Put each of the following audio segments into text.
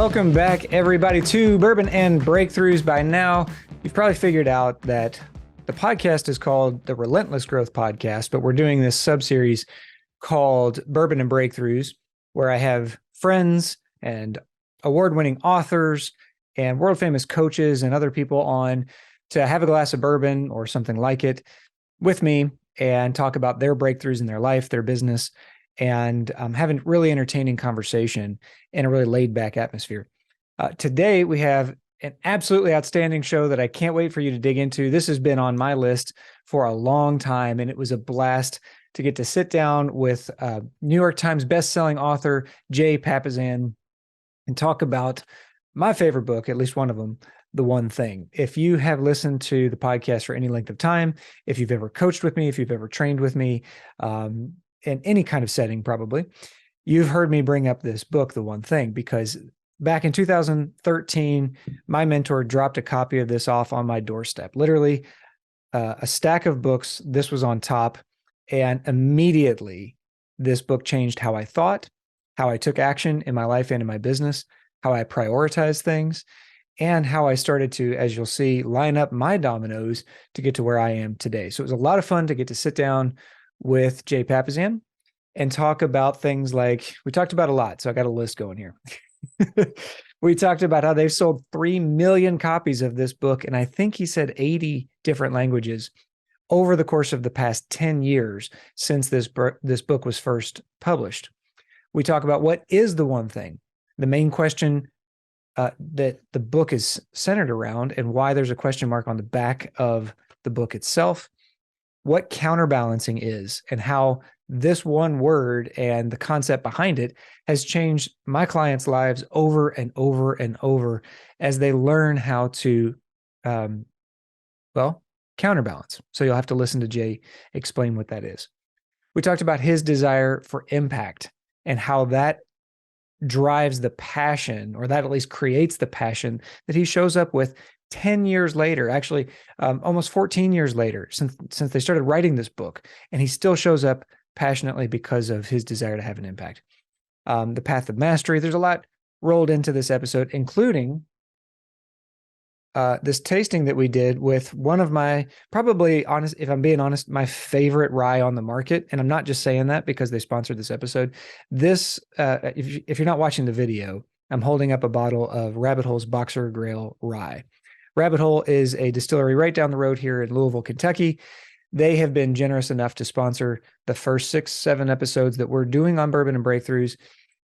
Welcome back, everybody, to Bourbon and Breakthroughs. By now, you've probably figured out that the podcast is called the Relentless Growth Podcast, but we're doing this sub-series called Bourbon and Breakthroughs, where I have friends and award-winning authors and world-famous coaches and other people on to have a glass of bourbon or something like it with me and talk about their breakthroughs in their life, their business, and having really entertaining conversation in a really laid-back atmosphere. Today, we have an absolutely outstanding show that I can't wait for you to dig into. This has been on my list for a long time, and it was a blast to get to sit down with New York Times bestselling author Jay Papasan and talk about my favorite book, at least one of them, The One Thing. If you have listened to the podcast for any length of time, if you've ever coached with me, if you've ever trained with me, in any kind of setting, probably, you've heard me bring up this book, The One Thing, because back in 2013, my mentor dropped a copy of this off on my doorstep, literally a stack of books. This was on top. And immediately, this book changed how I thought, how I took action in my life and in my business, how I prioritized things, and how I started to, as you'll see, line up my dominoes to get to where I am today. So it was a lot of fun to get to sit down with Jay Papasan and talk about things like, we talked about a lot, so I got a list going here. We talked about how they've sold 3 million copies of this book, and I think he said 80 different languages over the course of the past 10 years since this book was first published. We talk about what is the one thing, the main question that the book is centered around, and why there's a question mark on the back of the book itself, what counterbalancing is, and how this one word and the concept behind it has changed my clients' lives over and over and over as they learn how to, counterbalance. So you'll have to listen to Jay explain what that is. We talked about his desire for impact and how that drives the passion, or that at least creates the passion that he shows up with 10 years later, actually almost 14 years later, since they started writing this book, and he still shows up passionately because of his desire to have an impact. The path of mastery, there's a lot rolled into this episode, including this tasting that we did with one of my, probably, honest, if I'm being honest, my favorite rye on the market. And I'm not just saying that because they sponsored this episode. This, if you're not watching the video, I'm holding up a bottle of Rabbit Hole's Boxer Grail Rye. Rabbit Hole is a distillery right down the road here in Louisville, Kentucky. They have been generous enough to sponsor the first 6-7 episodes that we're doing on Bourbon and Breakthroughs.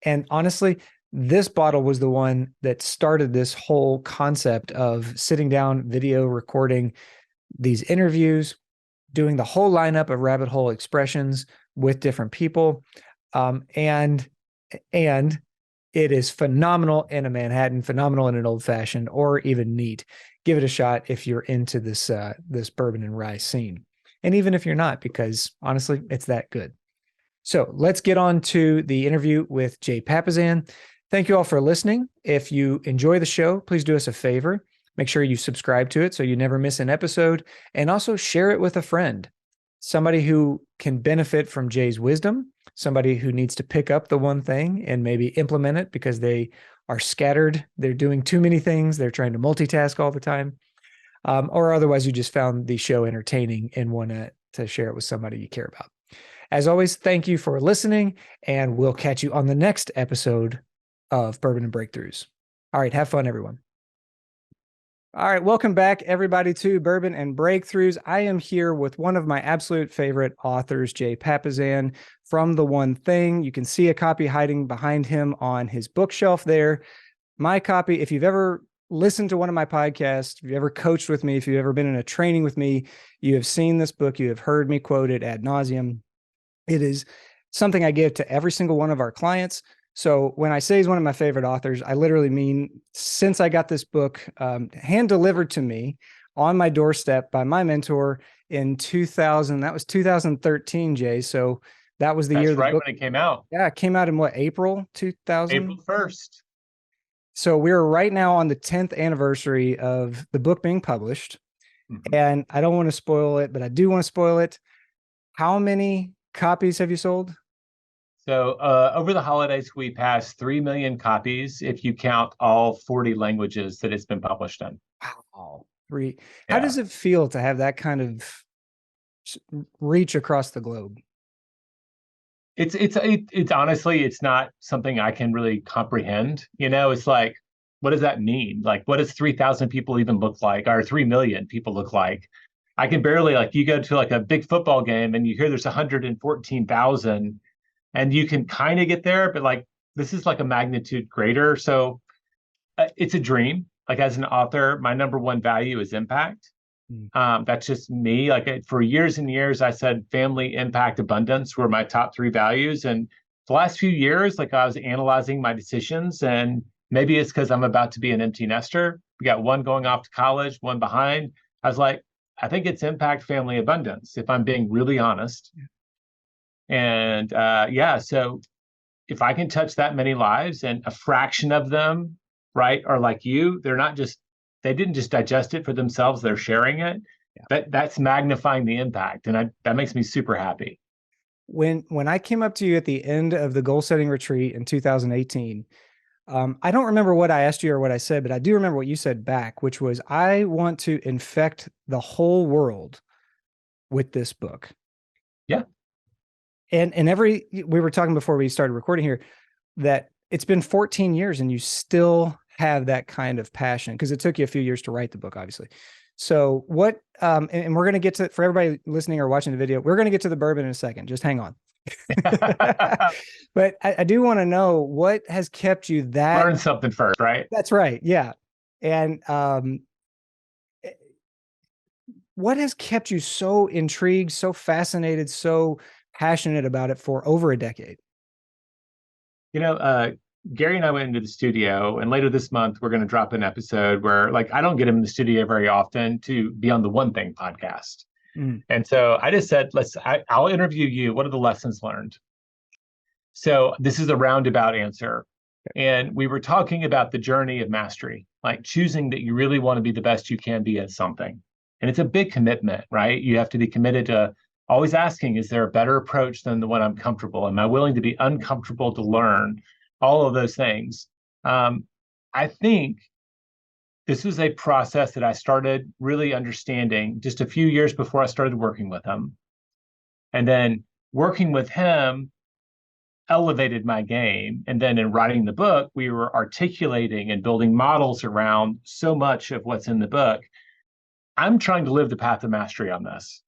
And honestly, this bottle was the one that started this whole concept of sitting down, video recording these interviews, doing the whole lineup of Rabbit Hole expressions with different people. And it is phenomenal in a Manhattan, phenomenal in an old fashioned, or even neat. Give it a shot if you're into this bourbon and rye scene. And even if you're not, because honestly, it's that good. So let's get on to the interview with Jay Papasan. Thank you all for listening. If you enjoy the show, please do us a favor. Make sure you subscribe to it so you never miss an episode, and also share it with a friend, somebody who can benefit from Jay's wisdom, somebody who needs to pick up the one thing and maybe implement it because they are scattered. They're doing too many things. They're trying to multitask all the time. Or otherwise you just found the show entertaining and want to share it with somebody you care about. As always, thank you for listening, and we'll catch you on the next episode of Bourbon and Breakthroughs. All right, have fun, everyone. All right, welcome back, everybody, to Bourbon and Breakthroughs. I am here with one of my absolute favorite authors, Jay Papasan, from The One Thing. You can see a copy hiding behind him on his bookshelf there. My copy, if you've ever listened to one of my podcasts, if you've ever coached with me, if you've ever been in a training with me, you have seen this book, you have heard me quote it ad nauseum. It is something I give to every single one of our clients. So when I say he's one of my favorite authors, I literally mean since I got this book hand delivered to me on my doorstep by my mentor in 2000, that was 2013, Jay. So that was the year the right book, when it came out. Yeah, it came out in what, April 2000? April 1st. So we're right now on the 10th anniversary of the book being published. Mm-hmm. And I don't want to spoil it, but I do want to spoil it. How many copies have you sold? So over the holidays, we passed 3 million copies if you count all 40 languages that it's been published in. Wow. Three. How Yeah. does it feel to have that kind of reach across the globe? It's honestly, it's not something I can really comprehend. It's like, what does that mean? Like, what does 3,000 people even look like, or 3 million people look like? I can barely, like, you go to like a big football game and you hear there's 114,000, and you can kind of get there, but like, this is like a magnitude greater. So it's a dream. Like, as an author, my number one value is impact. Mm. That's just me. Like, for years and years, I said family, impact, abundance were my top three values. And the last few years, like, I was analyzing my decisions, and maybe it's because I'm about to be an empty nester. We got one going off to college, one behind. I was like, I think it's impact, family, abundance, if I'm being really honest. And yeah, so if I can touch that many lives, and a fraction of them, right, are like you, they didn't just digest it for themselves, they're sharing it. Yeah. That's magnifying the impact. And that makes me super happy. When I came up to you at the end of the goal setting retreat in 2018, I don't remember what I asked you or what I said, but I do remember what you said back, which was, I want to infect the whole world with this book. Yeah. And we were talking before we started recording here that it's been 14 years and you still have that kind of passion, because it took you a few years to write the book, obviously. So what, and we're going to get to, for everybody listening or watching the video, we're going to get to the bourbon in a second. Just hang on. But I do want to know what has kept you that. Learn something first, right? That's right. Yeah. And what has kept you so intrigued, so fascinated, so passionate about it for over a decade? Gary and I went into the studio, and later this month, we're going to drop an episode where, like, I don't get him in the studio very often to be on the One Thing podcast. Mm. And so I just said, I'll interview you. What are the lessons learned? So this is a roundabout answer. And we were talking about the journey of mastery, like choosing that you really want to be the best you can be at something. And it's a big commitment, right? You have to be committed to always asking, is there a better approach than the one I'm comfortable? Am I willing to be uncomfortable to learn? All of those things. I think this was a process that I started really understanding just a few years before I started working with him. And then working with him elevated my game. And then in writing the book, we were articulating and building models around so much of what's in the book. I'm trying to live the path of mastery on this,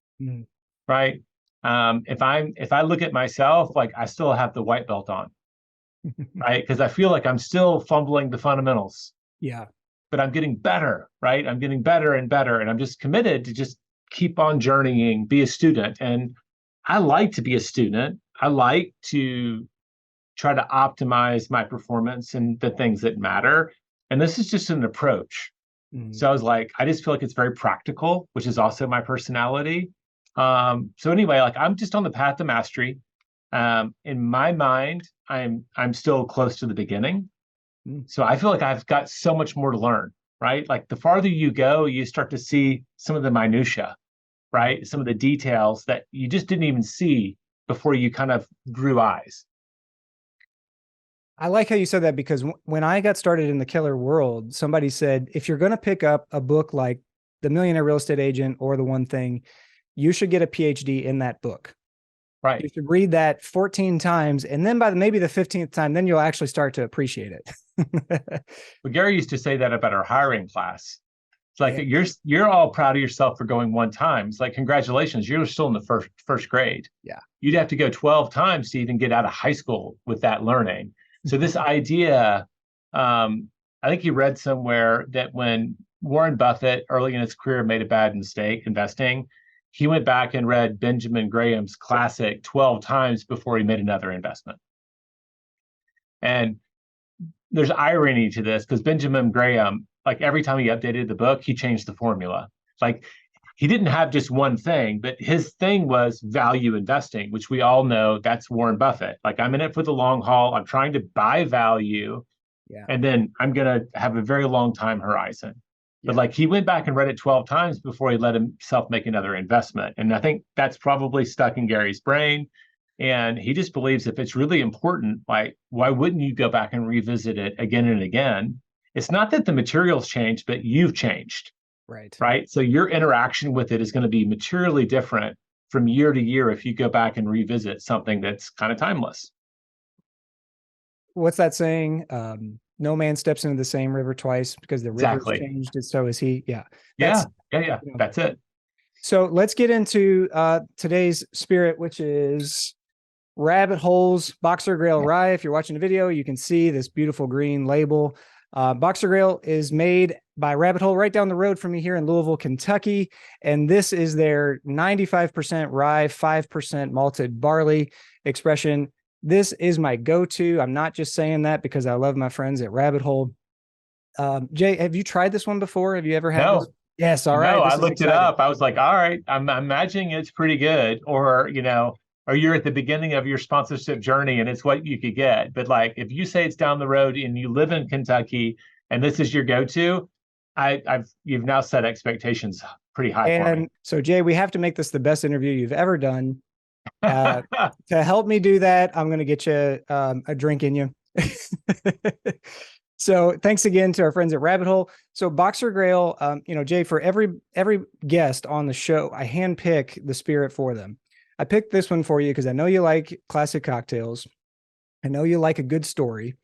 right? If I look at myself, like, I still have the white belt on, right? Because I feel like I'm still fumbling the fundamentals. Yeah. But I'm getting better, right? I'm getting better and better. And I'm just committed to just keep on journeying, be a student. And I like to be a student. I like to try to optimize my performance and the things that matter. And this is just an approach. So I was like, I just feel like it's very practical, which is also my personality. So anyway, like, I'm just on the path to mastery. In my mind, I'm still close to the beginning. So I feel like I've got so much more to learn, right? Like, the farther you go, you start to see some of the minutia, right? Some of the details that you just didn't even see before you kind of grew eyes. I like how you said that, because when I got started in the killer world, somebody said, if you're going to pick up a book like The Millionaire Real Estate Agent or The One Thing, you should get a PhD in that book. Right. You should read that 14 times. And then by maybe the 15th time, then you'll actually start to appreciate it. But Gary used to say that about our hiring class. It's like, you're all proud of yourself for going one time. It's like, congratulations, you're still in the first grade. Yeah. You'd have to go 12 times to even get out of high school with that learning. So this idea, I think you read somewhere that when Warren Buffett early in his career made a bad mistake investing, he went back and read Benjamin Graham's classic 12 times before he made another investment. And there's irony to this, because Benjamin Graham, like, every time he updated the book, he changed the formula. Like, he didn't have just one thing, but his thing was value investing, which we all know that's Warren Buffett. Like, I'm in it for the long haul. I'm trying to buy value. Yeah. And then I'm going to have a very long time horizon. But like, he went back and read it 12 times before he let himself make another investment. And I think that's probably stuck in Gary's brain. And he just believes if it's really important, like, why wouldn't you go back and revisit it again and again? It's not that the materials changed, but you've changed, Right. right? So your interaction with it is going to be materially different from year to year if you go back and revisit something that's kind of timeless. What's that saying? No man steps into the same river twice because the river's Exactly. changed and so is he. Yeah. Yeah. That's, Yeah. you know. That's it. So let's get into today's spirit, which is Rabbit Holes Boxer Grail Rye. If you're watching the video, you can see this beautiful green label. Boxer Grail is made by Rabbit Hole right down the road from me here in Louisville, Kentucky. And this is their 95% rye, 5% malted barley expression. This is my go-to. I'm not just saying that because I love my friends at Rabbit Hole. Jay, have you tried this one before? Have you ever had this? No, Yes. All no, right. I This is looked it exciting. up. I was like, all right, I'm imagining it's pretty good. Or you're at the beginning of your sponsorship journey and it's what you could get. But like if you say it's down the road and you live in Kentucky and this is your go-to, you've now set expectations pretty high for me. And so, Jay, we have to make this the best interview you've ever done. Uh, to help me do that, I'm going to get you a drink in you. So thanks again to our friends at Rabbit Hole. So Boxer Grail, Jay, for every guest on the show, I handpick the spirit for them. I picked this one for you because I know you like classic cocktails. I know you like a good story.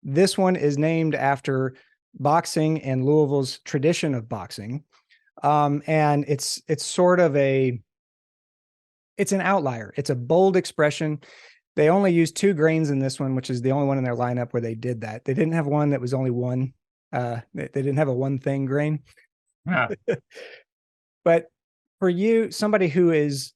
This one is named after boxing and Louisville's tradition of boxing. And it's sort of it's an outlier. It's a bold expression. They only used 2 grains in this one, which is the only one in their lineup where they did that. They didn't have one that was only one. They didn't have a one thing grain. Yeah, But for you, somebody who is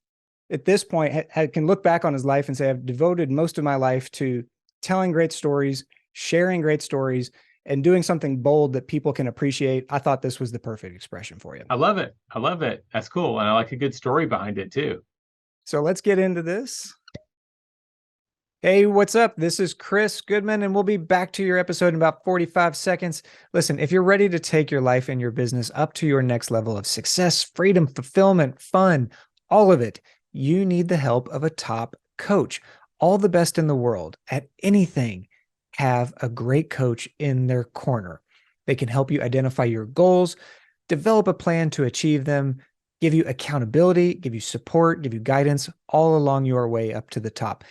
at this point can look back on his life and say, I've devoted most of my life to telling great stories, sharing great stories, and doing something bold that people can appreciate. I thought this was the perfect expression for you. I love it. I love it. That's cool. And I like a good story behind it too. So let's get into this. Hey, what's up? This is Chris Goodman, and we'll be back to your episode in about 45 seconds. Listen, if you're ready to take your life and your business up to your next level of success, freedom, fulfillment, fun, all of it, you need the help of a top coach. All the best in the world at anything have a great coach in their corner. They can help you identify your goals, develop a plan to achieve them, give you accountability, give you support, give you guidance all along your way up to the top.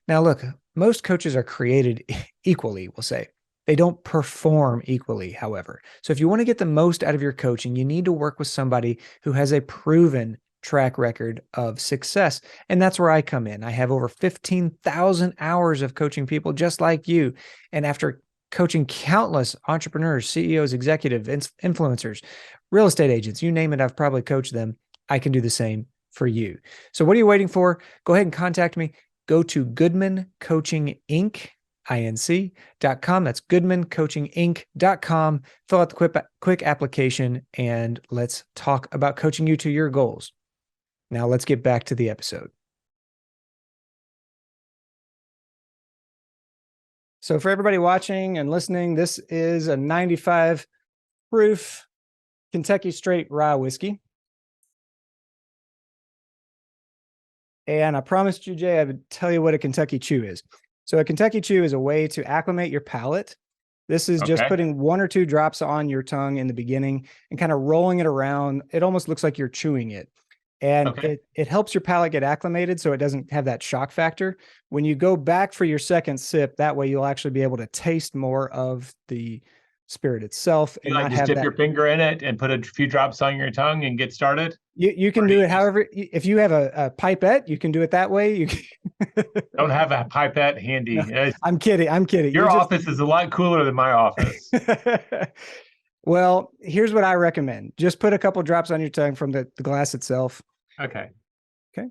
Now, look, most coaches are created equally, we'll say. They don't perform equally, however. So if you want to get the most out of your coaching, you need to work with somebody who has a proven track record of success. And that's where I come in. I have over 15,000 hours of coaching people just like you. And after coaching countless entrepreneurs, CEOs, executives, influencers, real estate agents, you name it, I've probably coached them. I can do the same for you. So what are you waiting for? Go ahead and contact me. Go to Goodman Coaching Inc. Inc.com. That's goodmancoachinginc.com. Fill out the quick application and let's talk about coaching you to your goals. Now let's get back to the episode. So for everybody watching and listening, this is a 95 proof Kentucky straight rye whiskey. And I promised you, Jay, I would tell you what a Kentucky Chew is. So a Kentucky Chew is a way to acclimate your palate. This is just putting 1 or 2 drops on your tongue in the beginning and kind of rolling it around. It almost looks like you're chewing it. And it helps your palate get acclimated so it doesn't have that shock factor. When you go back for your second sip, that way you'll actually be able to taste more of the spirit itself and You like not just have dip that. your finger in it and put a few drops on your tongue and get started? You can do it however. If you have a pipette, you can do it that way. You can Don't have a pipette handy. No, I'm kidding. I'm kidding. Your office is a lot cooler than my office. Well, here's what I recommend. Just put a couple drops on your tongue from the glass itself. Okay. Okay.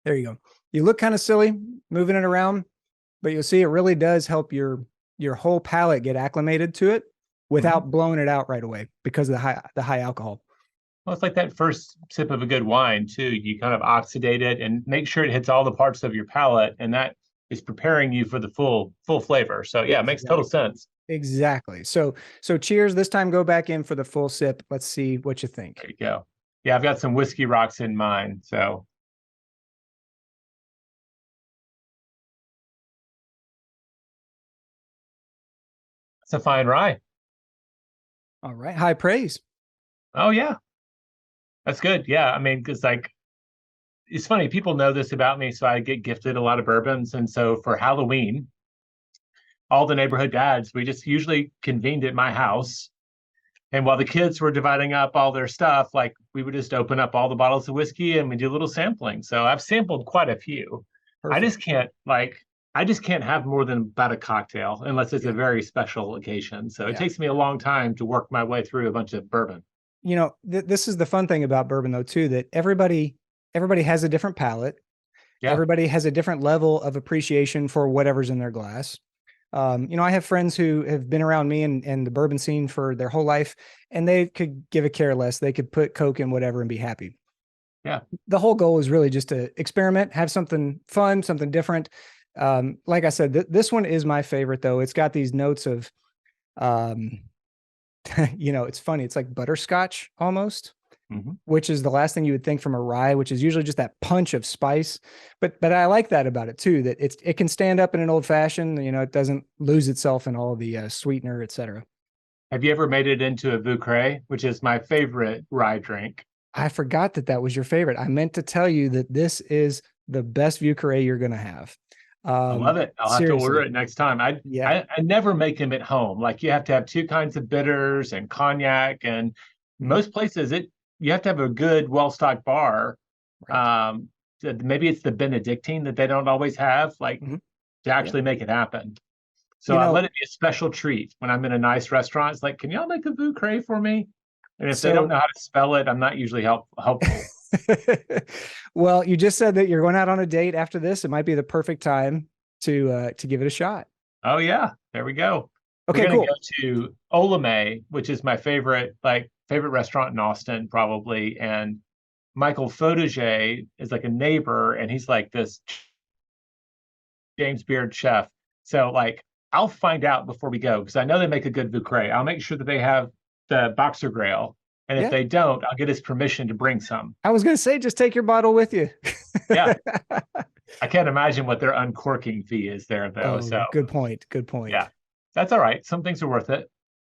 There you go. You look kind of silly moving it around, but you'll see it really does help your whole palate get acclimated to it without blowing it out right away because of the high alcohol. Well, it's like that first sip of a good wine too. You kind of oxidate it and make sure it hits all the parts of your palate, and that is preparing you for the full flavor. So yeah, it makes total sense. Exactly. So cheers. This time go back in for the full sip. Let's see what you think. There you go. Yeah, I've got some whiskey rocks in mine. So it's a fine rye. All right. High praise. Oh yeah, that's good. Yeah, I mean, because like it's funny, people know this about me, so I get gifted a lot of bourbons, and so for Halloween, all the neighborhood dads, we just usually convened at my house. And while the kids were dividing up all their stuff, like we would just open up all the bottles of whiskey and we do a little sampling. So I've sampled quite a few. I Perfect. just can't like I just can't have more than about a cocktail unless it's a Yeah. very special occasion. So it Yeah. takes me a long time to work my way through a bunch of bourbon. This is the fun thing about bourbon though, too, that everybody has a different palate. Yeah. Everybody has a different level of appreciation for whatever's in their glass. I have friends who have been around me and the bourbon scene for their whole life, and they could give a care less. They could put Coke in whatever and be happy. Yeah. The whole goal is really just to experiment, have something fun, something different. Like I said, this one is my favorite though. It's got these notes of, um, it's funny. It's like butterscotch almost, Hmm. which is the last thing you would think from a rye, which is usually just that punch of spice. But I like that about it too, that it can stand up in an old fashioned. It doesn't lose itself in all the sweetener, etc. Have you ever made it into a Vucre, which is my favorite rye drink? I forgot that was your favorite. I meant to tell you that this is the best Vieux Carré you're going to have. I love it. I'll have to order Seriously. it next time. Yeah. I never make them at home. Like you have to have two kinds of bitters and cognac, and Mhm. most places it you have to have a good, well-stocked bar. Right. Maybe it's the Benedictine that they don't always have, like Mhm. to Yeah. actually make it happen. So You I know, let it be a special treat when I'm in a nice restaurant. It's like, can y'all make a Vue Crave for me? And if they don't so know how to spell it, I'm not usually helpful. well, you just said that you're going out on a date after this. It might be the perfect time to give it a shot. Oh yeah, there we go. We're Okay, gonna go cool. to Olame, which is my favorite restaurant in Austin, probably. And Michael Fotoge is like a neighbor, and he's like this James Beard chef. So like I'll find out before we go because I know they make a good bouquet. I'll make sure that they have the Boxer Grail. And if Yeah. they don't, I'll get his permission to bring some. I was going to say, just take your bottle with you. Yeah. I can't imagine what their uncorking fee is there though. Oh, So good point. Good yeah, point. that's all right. Some things are worth it.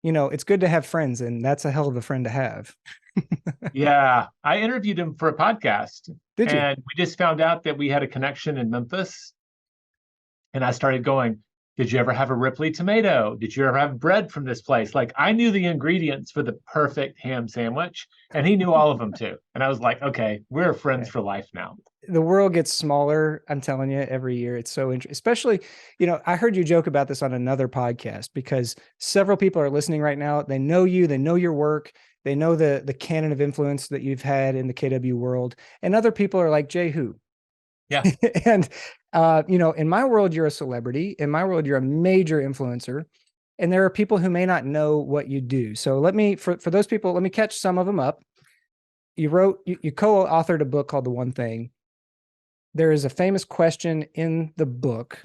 It's good to have friends, and that's a hell of a friend to have. Yeah. I interviewed him for a podcast Did you? and we just found out that we had a connection in Memphis. And I started going, did you ever have a Ripley tomato? Did you ever have bread from this place? Like I knew the ingredients for the perfect ham sandwich, and he knew all of them too. And I was like, okay, we're friends for life now. The world gets smaller. I'm telling you, every year it's so interesting. Especially, I heard you joke about this on another podcast because several people are listening right now. They know you, they know your work, they know the canon of influence that you've had in the KW world, and other people are like, Jay, who? Yeah. And in my world, you're a celebrity. In my world, you're a major influencer. And there are people who may not know what you do. So for those people, let me catch some of them up. You co-authored a book called The One Thing. There is a famous question in the book.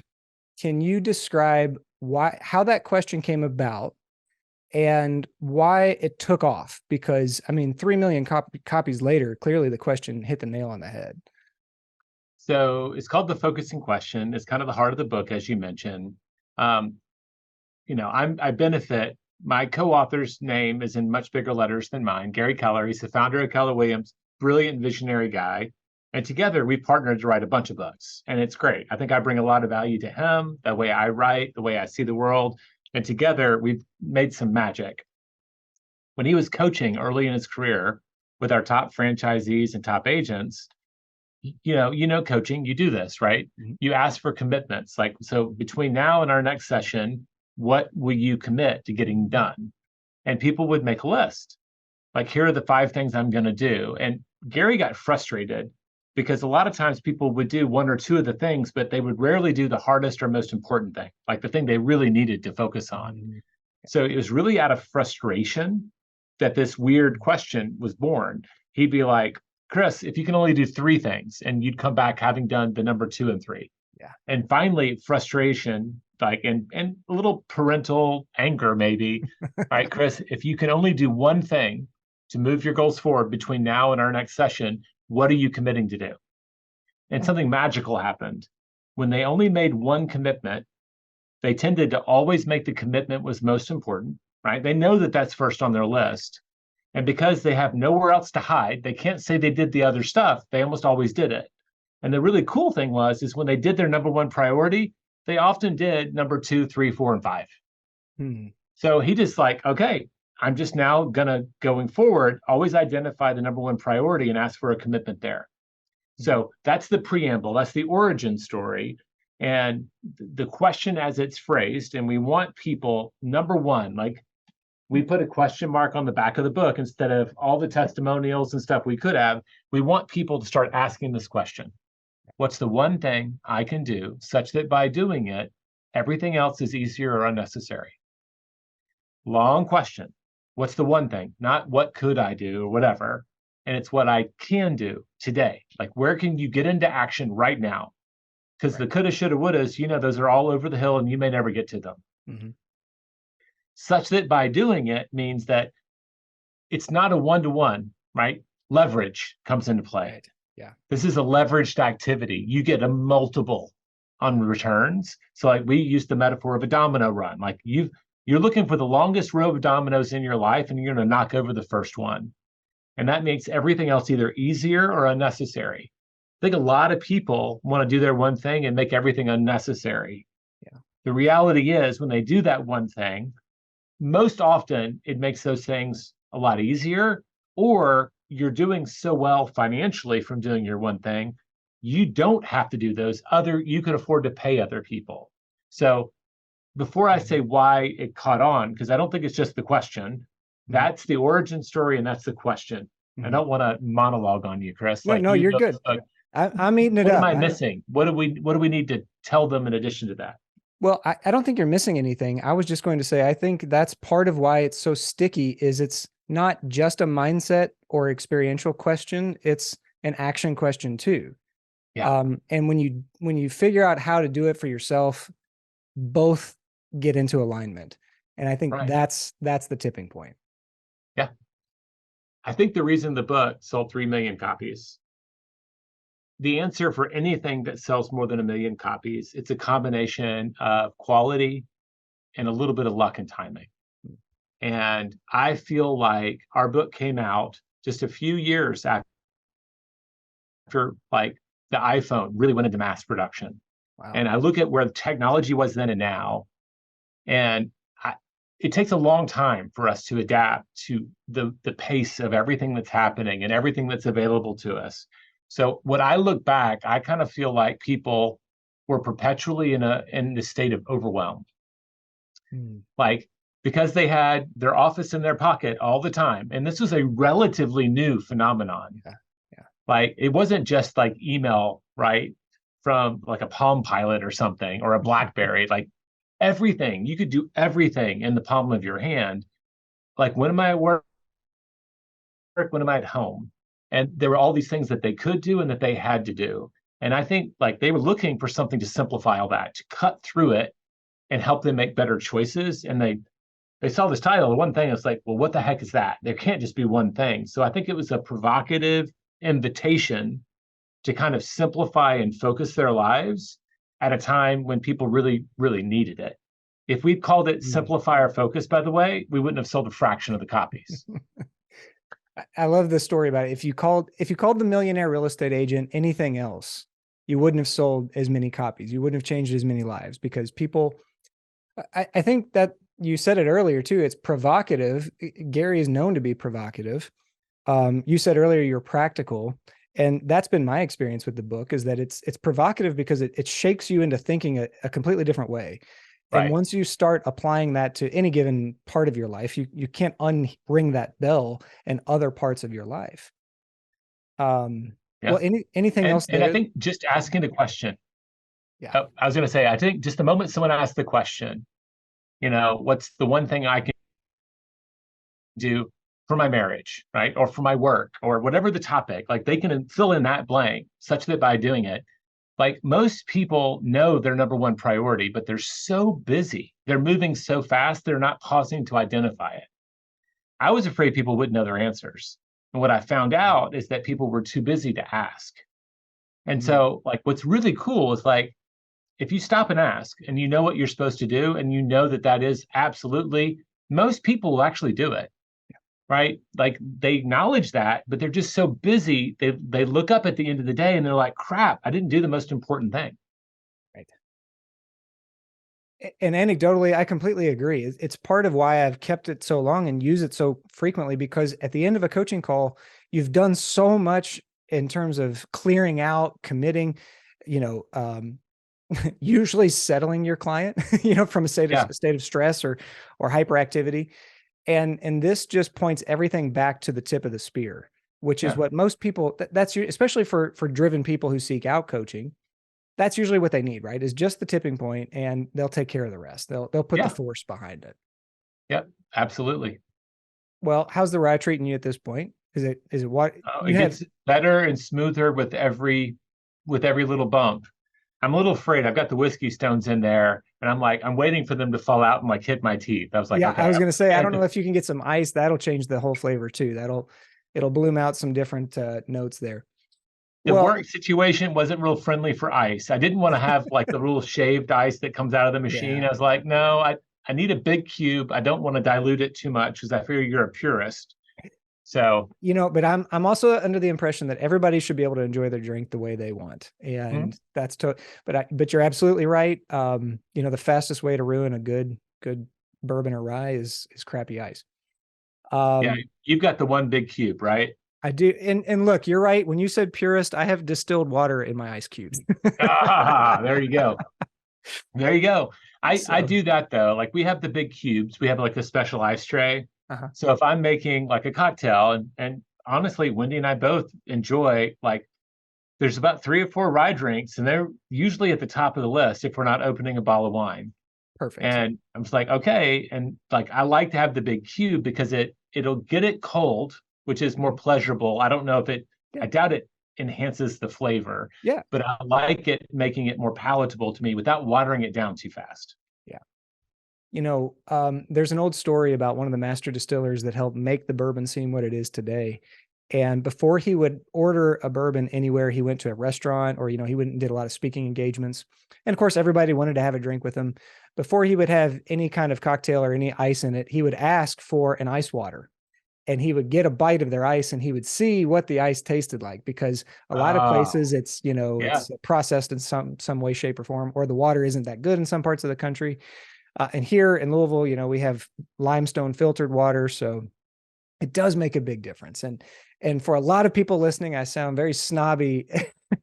Can you describe how that question came about and why it took off? Because I mean, 3 million copies later, clearly the question hit the nail on the head. So it's called The Focusing Question. It's kind of the heart of the book, as you mentioned. Um, I benefit. My co-author's name is in much bigger letters than mine. Gary Keller. He's the founder of Keller Williams, brilliant visionary guy. And together we partnered to write a bunch of books. And it's great. I think I bring a lot of value to him, the way I write, the way I see the world. And together we've made some magic. When he was coaching early in his career with our top franchisees and top agents, coaching, you do this, right? Mhm. You ask for commitments. Like, so between now and our next session, what will you commit to getting done? And people would make a list. Like, here are the 5 things I'm going to do. And Gary got frustrated because a lot of times people would do 1 or 2 of the things, but they would rarely do the hardest or most important thing, like the thing they really needed to focus on. Mhm. So it was really out of frustration that this weird question was born. He'd be like, Chris, if you can only do 3 things, and you'd come back having done the number 2 and 3. Yeah. And finally, frustration, like, and a little parental anger, maybe. All right, Chris, if you can only do one thing to move your goals forward between now and our next session, what are you committing to do? And something magical happened. When they only made one commitment, they tended to always make the commitment was most important, right? They know that that's first on their list. And because they have nowhere else to hide, they can't say they did the other stuff. They almost always did it. And the really cool thing is when they did their number one priority, they often did number 2, 3, 4, and 5. So he just like, okay, I'm just now going forward, always identify the number one priority and ask for a commitment there. So that's the preamble. That's the origin story. And the question as it's phrased, and we want people, number one, like we put a question mark on the back of the book instead of all the testimonials and stuff we could have. We want people to start asking this question. What's the one thing I can do such that by doing it, everything else is easier or unnecessary? Long question. What's the one thing? Not what could I do or whatever. And it's what I can do today. Like, where can you get into action right now? Because the coulda, shoulda, wouldas, those are all over the hill and you may never get to them. Such that by doing it means that it's not a one-to-one, right? Leverage comes into play. Right. Yeah. This is a leveraged activity. You get a multiple on returns. So like we use the metaphor of a domino run. Like you're looking for the longest row of dominoes in your life and you're going to knock over the first one. And that makes everything else either easier or unnecessary. I think a lot of people want to do their one thing and make everything unnecessary. Yeah. The reality is when they do that one thing, most often it makes those things a lot easier, or you're doing so well financially from doing your one thing, you don't have to do you can afford to pay other people. So before I say why it caught on, because I don't think it's just the question, that's the origin story and that's the question. I don't want to monologue on you, Chris. No, you're good. I'm eating it up. What am I missing? What do we need to tell them in addition to that? Well, I don't think you're missing anything. I was just going to say, I think that's part of why it's so sticky is it's not just a mindset or experiential question. It's an action question too. Yeah. And when you figure out how to do it for yourself, both get into alignment. And I think that's the tipping point. Yeah. I think the reason the book sold 3 million copies, the answer for anything that sells more than 1 million copies, it's a combination of quality and a little bit of luck and timing. And I feel like our book came out just a few years after like the iPhone really went into mass production. Wow. And I look at where the technology was then and now, and it takes a long time for us to adapt to the pace of everything that's happening and everything that's available to us. So when I look back, I kind of feel like people were perpetually in a state of overwhelm. Like, because they had their office in their pocket all the time. And this was a relatively new phenomenon. Yeah. Like, it wasn't just like email, right? From like a Palm Pilot or something, or a BlackBerry, like everything. You could do everything in the palm of your hand. Like, when am I at work? When am I at home? And there were all these things that they could do and that they had to do. And I think like they were looking for something to simplify all that, to cut through it and help them make better choices. And they saw this title, the one thing, it's like, well, what the heck is that? There can't just be one thing. So I think it was a provocative invitation to kind of simplify and focus their lives at a time when people really, really needed it. If we'd called it Simplify Our Focus, by the way, we wouldn't have sold a fraction of the copies. I love the story about it. If you called the Millionaire Real Estate Agent anything else, you wouldn't have sold as many copies. You wouldn't have changed as many lives, because people, I think that you said it earlier too, it's provocative. Gary is known to be provocative. You said earlier you're practical. And that's been my experience with the book, is that it's provocative because it shakes you into thinking a completely different way. And once you start applying that to any given part of your life, you can't unring that bell in other parts of your life. Well, anything else there? And I think just asking the question. Yeah. I was going to say, I think just the moment someone asks the question, what's the one thing I can do for my marriage, right? Or for my work, or whatever the topic, like they can fill in that blank such that by doing it, like most people know their number one priority, but they're so busy, they're moving so fast, they're not pausing to identify it. I was afraid people wouldn't know their answers. And what I found out is that people were too busy to ask. And Mm. so, like, what's really cool is like, if you stop and ask and you know what you're supposed to do, and you know that that is absolutely, most people will actually do it, right? Like they acknowledge that, but they're just so busy. They look up at the end of the day and they're like, crap, I didn't do the most important thing. Right. And anecdotally, I completely agree. It's part of why I've kept it so long and use it so frequently, because at the end of a coaching call, you've done so much in terms of clearing out, committing, you know, usually settling your client, from a Yeah, state of stress or hyperactivity. And this just points everything back to the tip of the spear, which is yeah, what most people, that's especially for driven people who seek out coaching. That's usually what they need, right? Is just the tipping point, and they'll take care of the rest. They'll put the yeah, force behind it. yeah, absolutely. Well, how's the rye treating you at this point? Is it what It you have? gets better and smoother with every little bump. I'm a little afraid. I've got the whiskey stones in there, and I'm like, I'm waiting for them to fall out and like hit my teeth. I was like, Yeah, I okay, was gonna say, I don't know and if you can get some ice. That'll change the whole flavor too. It'll bloom out some different notes there. the Well, work situation wasn't real friendly for ice. I didn't want to have like the real shaved ice that comes out of the machine. yeah. I was like, no, I need a big cube. I don't want to dilute it too much because I figure you're a purist. So, But I'm also under the impression that everybody should be able to enjoy their drink the way they want, mm, and that's to. But you're absolutely right. The fastest way to ruin a good bourbon or rye is crappy ice. yeah, Um, you've got the one big cube, right? I do, and look, you're right. When you said purist, I have distilled water in my ice cubes. Ah, there you go. There you go. I So, do that though. Like we have the big cubes. We have like a special ice tray. uh-huh, So if I'm making like a cocktail, and honestly, Wendy and I both enjoy like there's about 3 or 4 rye drinks, and they're usually at the top of the list if we're not opening a bottle of wine. perfect. And I'm just like, okay. And like I like to have the big cube because it'll get it cold, which is more Mhm. pleasurable. I don't know if Yeah, I doubt it enhances the flavor, yeah, but I like it making it more palatable to me without watering it down too fast. yeah. There's an old story about one of the master distillers that helped make the bourbon scene what it is today. And before he would order a bourbon anywhere, he went to a restaurant, or, he went and did a lot of speaking engagements. And of course, everybody wanted to have a drink with him. Before he would have any kind of cocktail or any ice in it, he would ask for an ice water, and he would get a bite of their ice, and he would see what the ice tasted like, because a lot of Oh, places yeah. it's processed in some way, shape, or form, or the water isn't that good in some parts of the country. And here in Louisville, we have limestone filtered water, so it does make a big difference. And for a lot of people listening, I sound very snobby,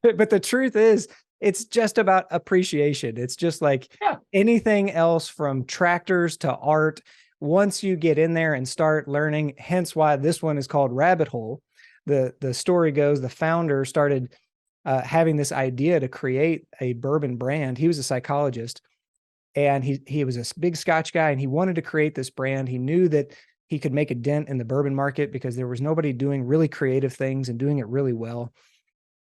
but the truth is, it's just about appreciation. It's just like Yeah. anything else, from tractors to art. Once you get in there and start learning, hence why this one is called Rabbit Hole. The story goes, the founder started having this idea to create a bourbon brand. He was a psychologist, and he was a big Scotch guy, and he wanted to create this brand. He knew that he could make a dent in the bourbon market because there was nobody doing really creative things and doing it really well.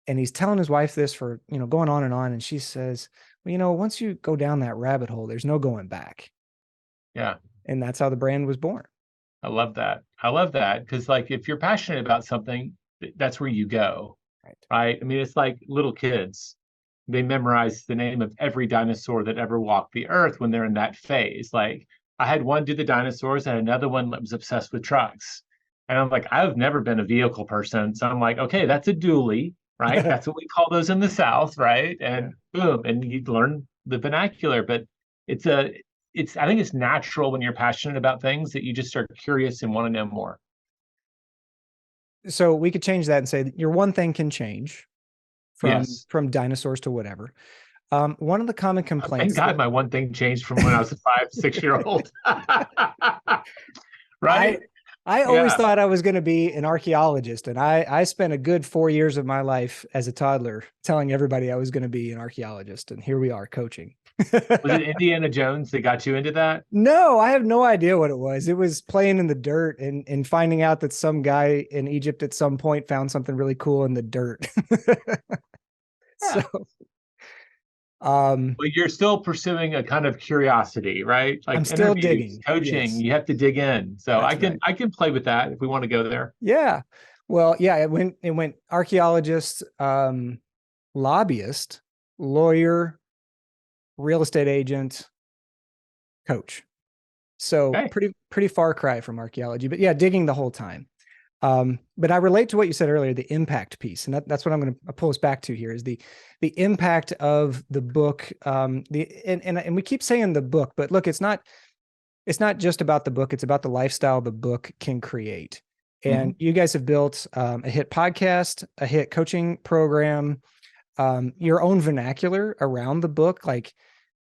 And he's telling his wife this for, going on, and she says, well, once you go down that rabbit hole, there's no going back. Yeah. And that's how the brand was born. I love that. I love that because, like, if you're passionate about something, that's where you go, Right. right? I mean, it's like little kids. They memorize the name of every dinosaur that ever walked the earth when they're in that phase. Like, I had one do the dinosaurs, and another one that was obsessed with trucks. And I'm like, I've never been a vehicle person. So I'm like, okay, that's a dually, right? That's what we call those in the South, right? Yeah. And boom, and you learn the vernacular. But it's a I think it's natural when you're passionate about things that you just are curious and want to know more. So we could change that and say that your one thing can change from Yes. from dinosaurs to whatever. One of the common Thank complaints God that my one thing changed from when I was a 5, 6 year old. I Right? I always Yeah. thought I was going to be an archaeologist, and I spent a good 4 years of my life as a toddler telling everybody I was going to be an archaeologist, and here we are coaching. Was it Indiana Jones that got you into that? No, I have no idea what it was. It was playing in the dirt and finding out that some guy in Egypt at some point found something really cool in the dirt. So, Yeah. But you're still pursuing a kind of curiosity, right? I'm Like still interviews, digging. coaching, Yes, you have to dig in. So that's right. I can play with that if we want to go there. Yeah. Well, yeah, it went archaeologist, lobbyist, lawyer, real estate agent, coach. So Okay. pretty far cry from archaeology, but yeah, digging the whole time. But I relate to what you said earlier, the impact piece, and that's what I'm going to pull us back to here is the impact of the book. And we keep saying the book, but look, it's not just about the book; it's about the lifestyle the book can create. Hmm. And you guys have built a hit podcast, a hit coaching program, your own vernacular around the book, like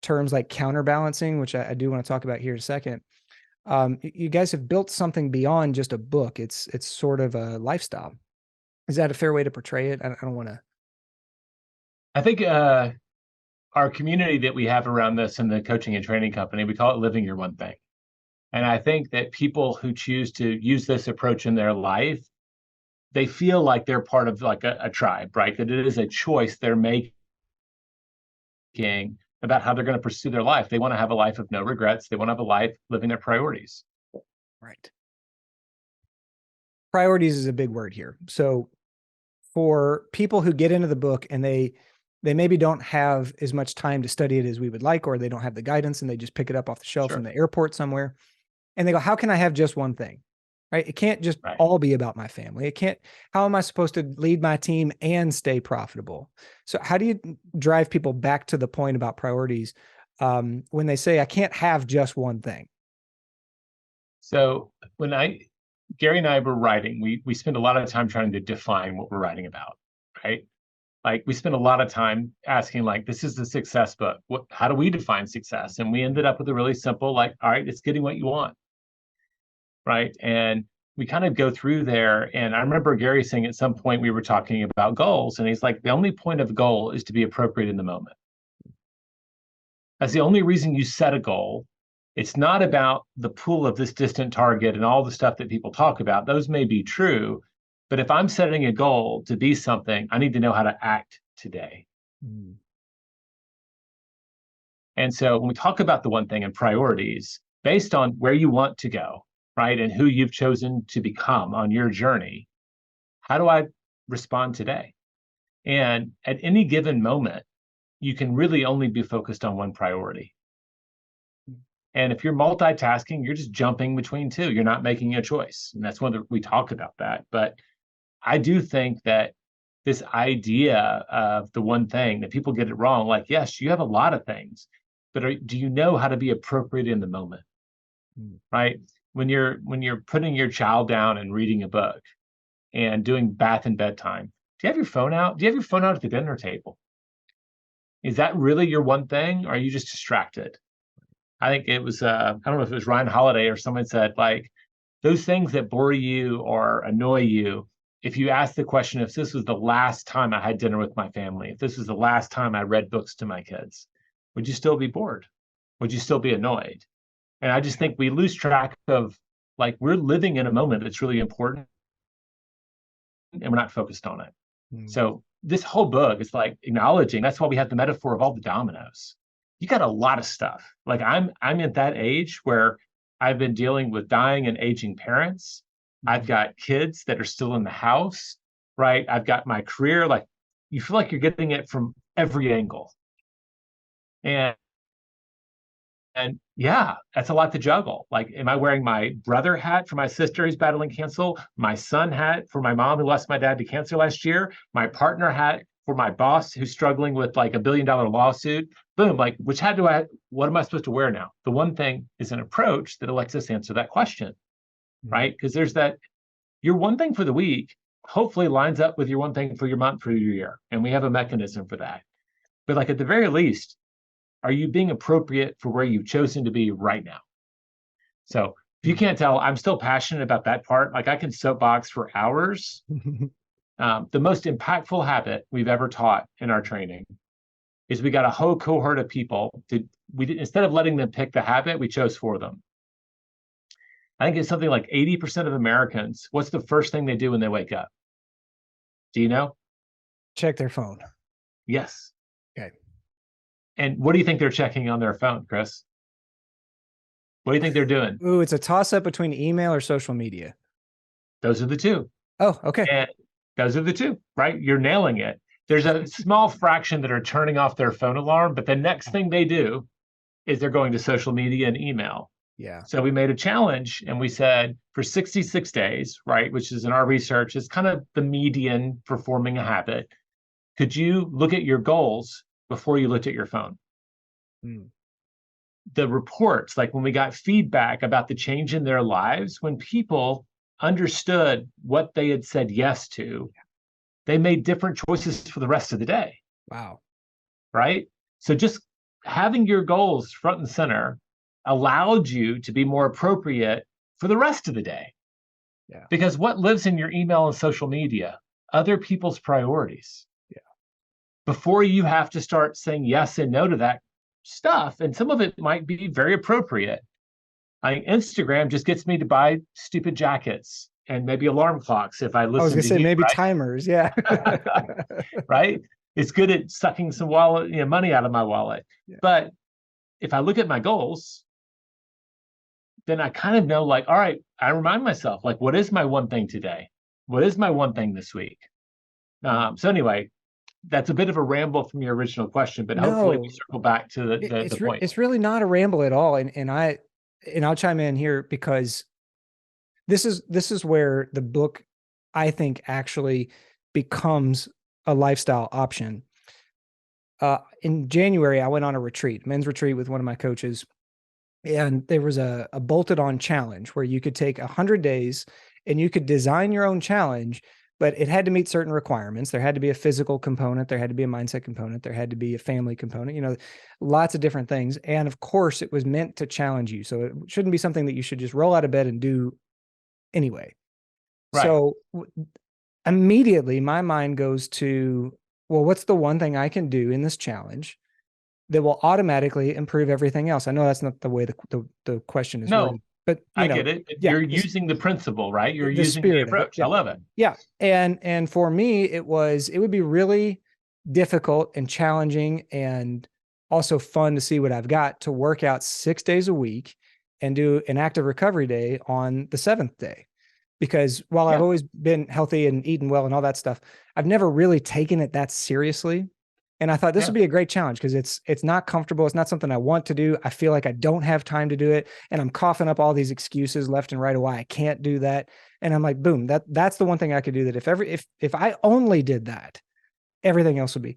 terms like counterbalancing, which I do want to talk about here in a second. You guys have built something beyond just a book. It's sort of a lifestyle. Is that a fair way to portray it? I don't want to. I think our community that we have around this in the coaching and training company, we call it living your one thing. And I think that people who choose to use this approach in their life, they feel like they're part of like a tribe, right? That it is a choice they're making about how they're going to pursue their life. They want to have a life of no regrets. They want to have a life living their priorities. Right. Priorities is a big word here. So for people who get into the book and they maybe don't have as much time to study it as we would like, or they don't have the guidance and they just pick it up off the shelf from Sure. the airport somewhere, and they go, how can I have just one thing? Right? It can't just Right. all be about my family. It can't. How am I supposed to lead my team and stay profitable? So how do you drive people back to the point about priorities, when they say I can't have just one thing? So when Gary and I were writing, we spend a lot of time trying to define what we're writing about, right? Like we spent a lot of time asking, like, this is the success book. How do we define success? And we ended up with a really simple, like, all right, it's getting what you want, right? And we kind of go through there. And I remember Gary saying at some point we were talking about goals, and he's like, the only point of goal is to be appropriate in the moment. That's the only reason you set a goal. It's not about the pool of this distant target and all the stuff that people talk about. Those may be true. But if I'm setting a goal to be something, I need to know how to act today. Mm. And so when we talk about the one thing and priorities, based on where you want to go, right, and who you've chosen to become on your journey, how do I respond today? And at any given moment, you can really only be focused on one priority. And if you're multitasking, you're just jumping between two. You're not making a choice. And that's when we talk about that. But I do think that this idea of the one thing that people get it wrong, like, yes, you have a lot of things, but do you know how to be appropriate in the moment, Mm. right? When you're putting your child down and reading a book and doing bath and bedtime, do you have your phone out? Do you have your phone out at the dinner table? Is that really your one thing? Or are you just distracted? I think it was I don't know if it was Ryan Holiday or someone said, like, those things that bore you or annoy you, if you ask the question, if this was the last time I had dinner with my family, if this was the last time I read books to my kids, would you still be bored? Would you still be annoyed? And I just think we lose track of, like, we're living in a moment that's really important and we're not focused on it. Mm. So this whole book is like acknowledging, that's why we have the metaphor of all the dominoes. You got a lot of stuff. Like I'm at that age where I've been dealing with dying and aging parents. I've got kids that are still in the house, right? I've got my career. Like you feel like you're getting it from every angle. And yeah, that's a lot to juggle. Like, am I wearing my brother hat for my sister who's battling cancer, my son hat for my mom who lost my dad to cancer last year, my partner hat for my boss who's struggling with like $1 billion lawsuit? Boom, like, which hat do what am I supposed to wear now? The one thing is an approach that lets us answer that question, Mm. right? Because there's that, your one thing for the week hopefully lines up with your one thing for your month, for your year. And we have a mechanism for that. But like at the very least, are you being appropriate for where you've chosen to be right now? So if you can't tell, I'm still passionate about that part. Like I can soapbox for hours. The most impactful habit we've ever taught in our training is we got a whole cohort of people instead of letting them pick the habit, we chose for them. I think it's something like 80% of Americans. What's the first thing they do when they wake up? Do you know? Check their phone. Yes. Okay. And what do you think they're checking on their phone, Chris? What do you think they're doing? Ooh, it's a toss up between email or social media. Those are the two. Oh, okay. And those are the two, right? You're nailing it. There's a small fraction that are turning off their phone alarm, but the next thing they do is they're going to social media and email. Yeah. So we made a challenge and we said for 66 days, right, which is in our research, is kind of the median for forming a habit. Could you look at your goals before you looked at your phone? Mm. The reports, like when we got feedback about the change in their lives, when people understood what they had said yes to, they made different choices for the rest of the day. Wow. Right? So just having your goals front and center allowed you to be more appropriate for the rest of the day. Yeah. Because what lives in your email and social media? Other people's priorities. Yeah. Before you have to start saying yes and no to that stuff, and some of it might be very appropriate. Instagram just gets me to buy stupid jackets and maybe alarm clocks if I I was listen gonna to say you, maybe right? timers. Yeah. Right? It's good at sucking some money out of my wallet. Yeah. But if I look at my goals, then I kind of know, like, all right, I remind myself, like, what is my one thing today? What is my one thing this week? So anyway, that's a bit of a ramble from your original question, but hopefully we No, circle back to the point. it's really not a ramble at all. And I'll chime in here because this is where the book, I think, actually becomes a lifestyle option. In January, I went on a retreat, men's retreat with one of my coaches, and there was a bolted on challenge where you could take 100 days and you could design your own challenge, but it had to meet certain requirements. There had to be a physical component, there had to be a mindset component, there had to be a family component, lots of different things. And of course, it was meant to challenge you. So it shouldn't be something that you should just roll out of bed and do anyway. Right. So immediately my mind goes to, well, what's the one thing I can do in this challenge that will automatically improve everything else? I know that's not the way the question is No, worded, but I get it. yeah, You're using the principle, right? You're the using the spirit of it. approach. I Yeah. love it. Yeah. And for me, it would be really difficult and challenging and also fun to see what I've got to work out 6 days a week and do an active recovery day on the seventh day. Because while I've Yeah. always been healthy and eaten well and all that stuff, I've never really taken it that seriously. And I thought this would be a great challenge because it's not comfortable. It's not something I want to do. I feel like I don't have time to do it. And I'm coughing up all these excuses left and right of why I can't do that. And I'm like, boom, that's the one thing I could do that if I only did that, everything else would be.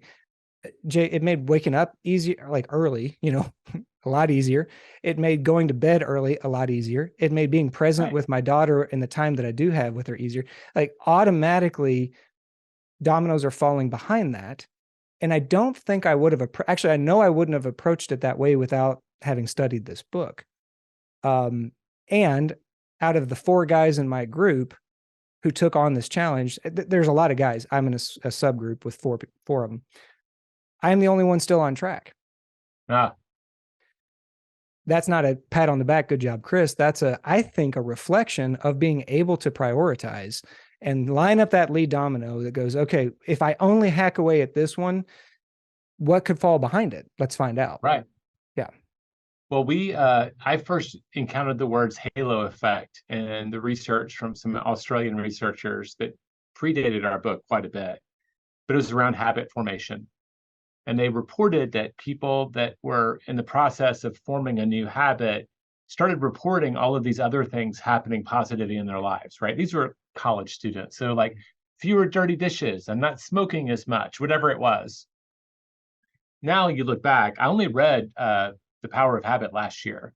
Jay, it made waking up easier, like early, a lot easier. It made going to bed early a lot easier. It made being present Right. with my daughter in the time that I do have with her easier. Like automatically, dominoes are falling behind that. And I don't think I would have, actually, I know I wouldn't have approached it that way without having studied this book. And out of the 4 guys in my group who took on this challenge, there's a lot of guys. I'm in a subgroup with four of them. I'm the only one still on track. That's not a pat on the back. Good job, Chris. That's I think, a reflection of being able to prioritize and line up that lead domino that goes, okay, if I only hack away at this one, what could fall behind it? Let's find out. Right. Yeah. Well, I first encountered the words halo effect in the research from some Australian researchers that predated our book quite a bit, but it was around habit formation. And they reported that people that were in the process of forming a new habit started reporting all of these other things happening positively in their lives, right? These were college students. So like fewer dirty dishes, I'm not smoking as much, whatever it was. Now you look back, I only read The Power of Habit last year.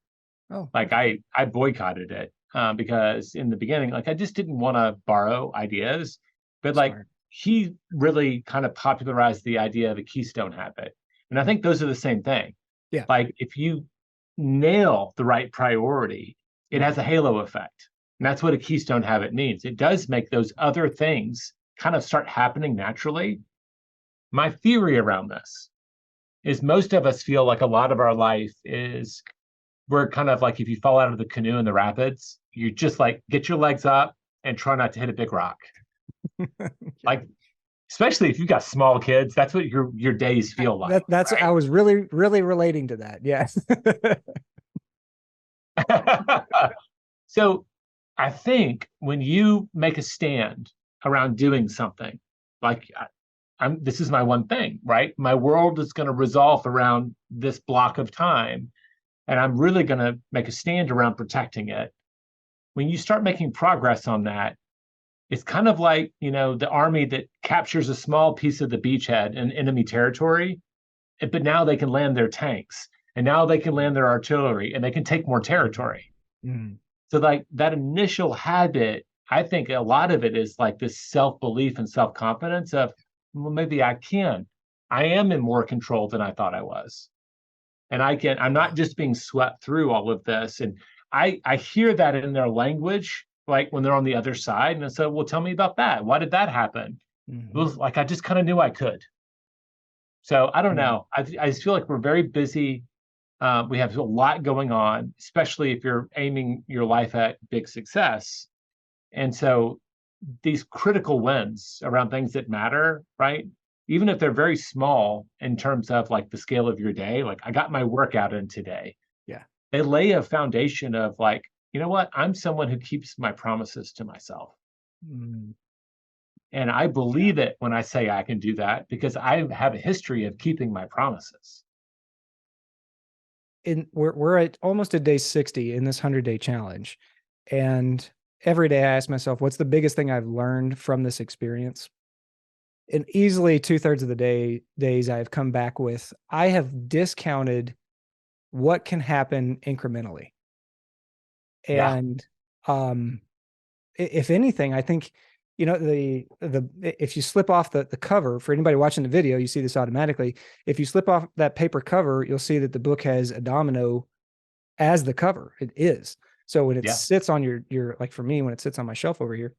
Oh, like I boycotted it because in the beginning, like I just didn't want to borrow ideas, but like smart. he really kind of popularized the idea of a keystone habit. And I think those are the same thing. Yeah. Like if you nail the right priority, it has a halo effect. And that's what a keystone habit means. It does make those other things kind of start happening naturally. My theory around this is most of us feel like a lot of our life is we're kind of like if you fall out of the canoe in the rapids, you just like get your legs up and try not to hit a big rock. Yeah. Like especially if you've got small kids. That's what your days feel like, That's I was really really relating to that. Yes. right? So I think when you make a stand around doing something, like this is my one thing, right? My world is going to resolve around this block of time, and I'm really going to make a stand around protecting it. When you start making progress on that, it's kind of like, the army that captures a small piece of the beachhead in enemy territory, but now they can land their tanks, and now they can land their artillery, and they can take more territory. Mm. So like that initial habit, I think a lot of it is like this self-belief and self-confidence of, well, maybe I can. I am in more control than I thought I was. And I'm not just being swept through all of this. And I hear that in their language, like when they're on the other side. And I said, well, tell me about that. Why did that happen? It Mhm. was like I just kind of knew I could. So I don't Yeah. know. I just feel like we're very busy. We have a lot going on, especially if you're aiming your life at big success. And so these critical wins around things that matter, right? Even if they're very small in terms of like the scale of your day, like I got my workout in today, Yeah. they lay a foundation of like, you know what? I'm someone who keeps my promises to myself. Mm. And I Yeah. believe it when I say I can do that because I have a history of keeping my promises. We're at almost at day 60 in this 100-day challenge. And every day I ask myself, what's the biggest thing I've learned from this experience? And easily 2/3 of the days I have come back with, I have discounted what can happen incrementally. Yeah. And um if anything, I think, the if you slip off the cover, for anybody watching the video, you see this automatically. If you slip off that paper cover, you'll see that the book has a domino as the cover. It is. So when it Yeah. sits on your like for me, when it sits on my shelf over here,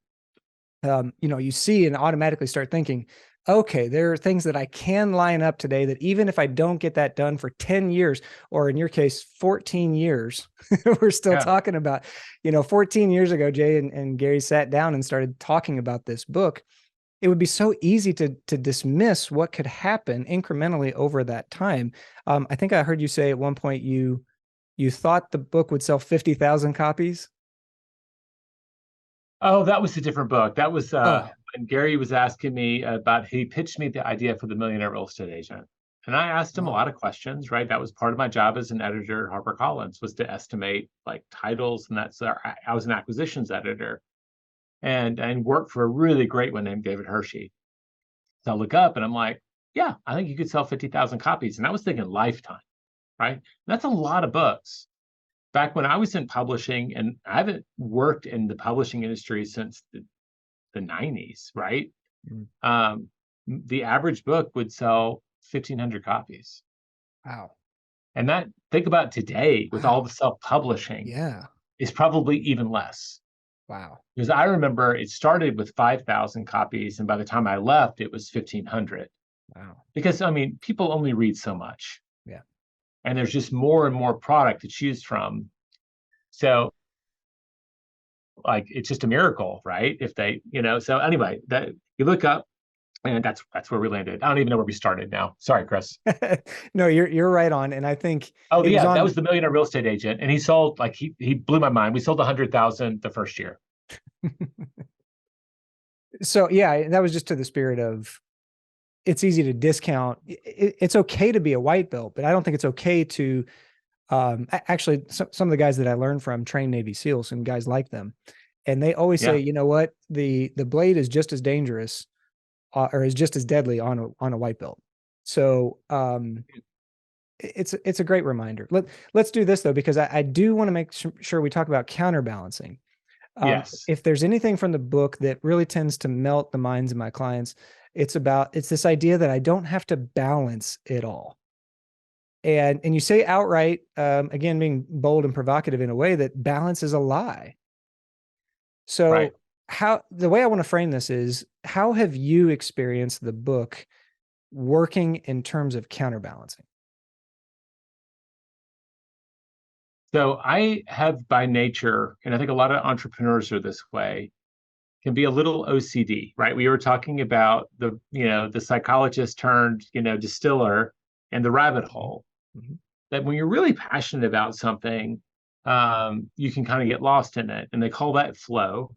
you see and automatically start thinking, okay, there are things that I can line up today that even if I don't get that done for 10 years, or in your case, 14 years, we're still Yeah. talking about, 14 years ago, Jay and Gary sat down and started talking about this book. It would be so easy to dismiss what could happen incrementally over that time. I think I heard you say at one point you thought the book would sell 50,000 copies. Oh, that was a different book. That was Oh, when Gary was asking me about, he pitched me the idea for the Millionaire Real Estate Agent. And I asked him a oh, lot of questions, right? That was part of my job as an editor at HarperCollins, was to estimate like titles. And I was an acquisitions editor and worked for a really great one named David Hershey. So I look up and I'm like, yeah, I think you could sell 50,000 copies. And I was thinking lifetime, right? That's a lot of books. Back when I was in publishing, and I haven't worked in the publishing industry since the 90s, right? mm, Um, the average book would sell 1,500 copies. wow, And that, think about today with all wow, the self-publishing, yeah, is probably even less. wow, Because I remember it started with 5,000 copies, and by the time I left, it was 1,500. wow, Because, I mean, people only read so much, yeah. and there's just more and more product to choose from. So, like, it's just a miracle, right? If they, so anyway, that you look up, and that's where we landed. I don't even know where we started now. Sorry, Chris. No, you're right on, and I think Oh it was yeah, that on. was the Millionaire Real Estate Agent, and he sold like he blew my mind. We sold 100,000 the first year. So yeah, that was just to the spirit of it's easy to discount. It's okay to be a white belt, but I don't think it's okay to. Actually, some of the guys that I learned from trained Navy SEALs and guys like them, and they always say, Yeah. you know what, the blade is just as dangerous or is just as deadly on a white belt. So it's a great reminder. Let's do this though, because I do want to make sure we talk about counterbalancing. Yes. If there's anything from the book that really tends to melt the minds of my clients, it's this idea that I don't have to balance it all. And you say outright, again, being bold and provocative in a way that balance is a lie. Right. So how the way I want to frame this is how have you experienced the book working in terms of counterbalancing? So I have by nature, and I think a lot of entrepreneurs are this way. can be a little OCD, right? We were talking about the psychologist turned, distiller and the rabbit hole. Mm-hmm. That when you're really passionate about something, you can kind of get lost in it. And they call that flow.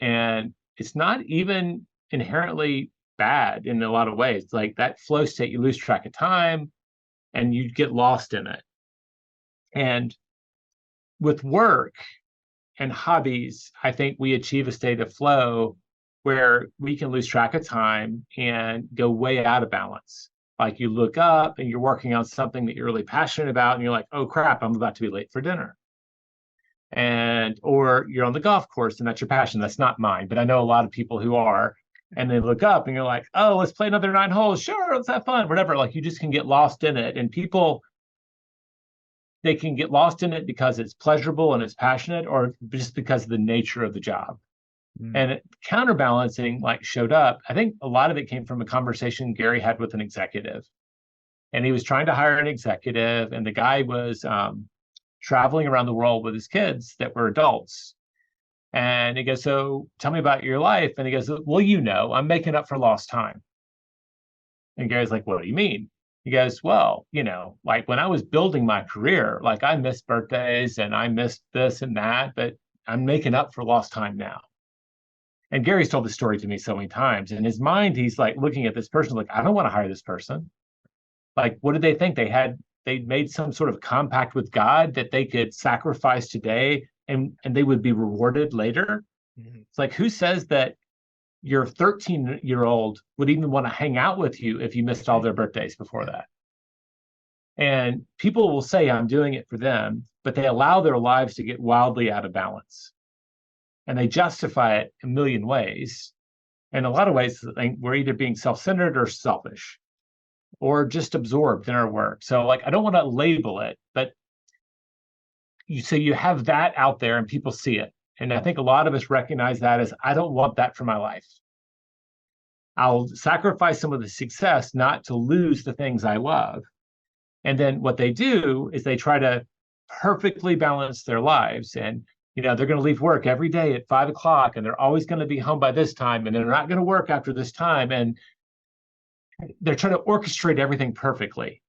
And it's not even inherently bad in a lot of ways. Like that flow state, you lose track of time and you get lost in it. And with work and hobbies, I think we achieve a state of flow where we can lose track of time and go way out of balance. Like you look up and you're working on something that you're really passionate about, and you're like, oh crap, I'm about to be late for dinner. And or you're on the golf course and that's your passion. That's not mine, but I know a lot of people who are. And they look up and you're like, oh, let's play another 9 holes. Sure, let's have fun, whatever. Like you just can get lost in it. And people, they can get lost in it because it's pleasurable and it's passionate, or just because of the nature of the job. And counterbalancing like showed up. I think a lot of it came from a conversation Gary had with an executive. And he was trying to hire an executive, and the guy was traveling around the world with his kids that were adults. And he goes, so tell me about your life. And he goes, well, I'm making up for lost time. And Gary's like, what do you mean? He goes, well, like when I was building my career, like I missed birthdays and I missed this and that, but I'm making up for lost time now. And Gary's told this story to me so many times. In his mind, he's like looking at this person like, I don't want to hire this person. Like, what did they think? They made some sort of compact with God that they could sacrifice today and they would be rewarded later. Mm-hmm. It's like, who says that your 13-year-old would even want to hang out with you if you missed all their birthdays before that? And people will say, I'm doing it for them, but they allow their lives to get wildly out of balance. And they justify it a million ways. In a lot of ways, we're either being self-centered or selfish, or just absorbed in our work. So like, I don't want to label it, but you have that out there and people see it. And I think a lot of us recognize that as, I don't want that for my life. I'll sacrifice some of the success not to lose the things I love. And then what they do is they try to perfectly balance their lives. And they're going to leave work every day at 5 o'clock, and they're always going to be home by this time, and they're not going to work after this time. And they're trying to orchestrate everything perfectly.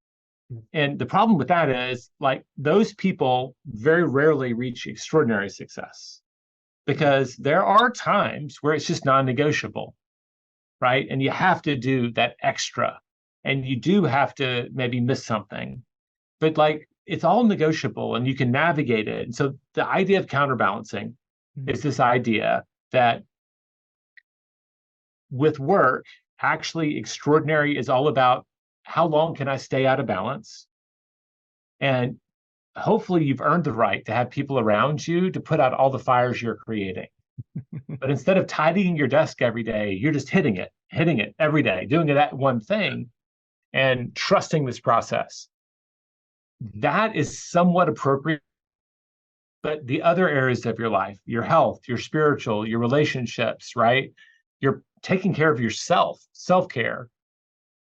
And the problem with that is, like, those people very rarely reach extraordinary success, because there are times where it's just non-negotiable, right? And you have to do that extra, and you do have to maybe miss something, but like, it's all negotiable and you can navigate it. And so the idea of counterbalancing is this idea that with work, actually extraordinary is all about how long can I stay out of balance? And hopefully you've earned the right to have people around you to put out all the fires you're creating. But instead of tidying your desk every day, you're just hitting it every day, doing that one thing and trusting this process. That is somewhat appropriate. But the other areas of your life, your health, your spiritual, your relationships, right? You're taking care of yourself, self-care.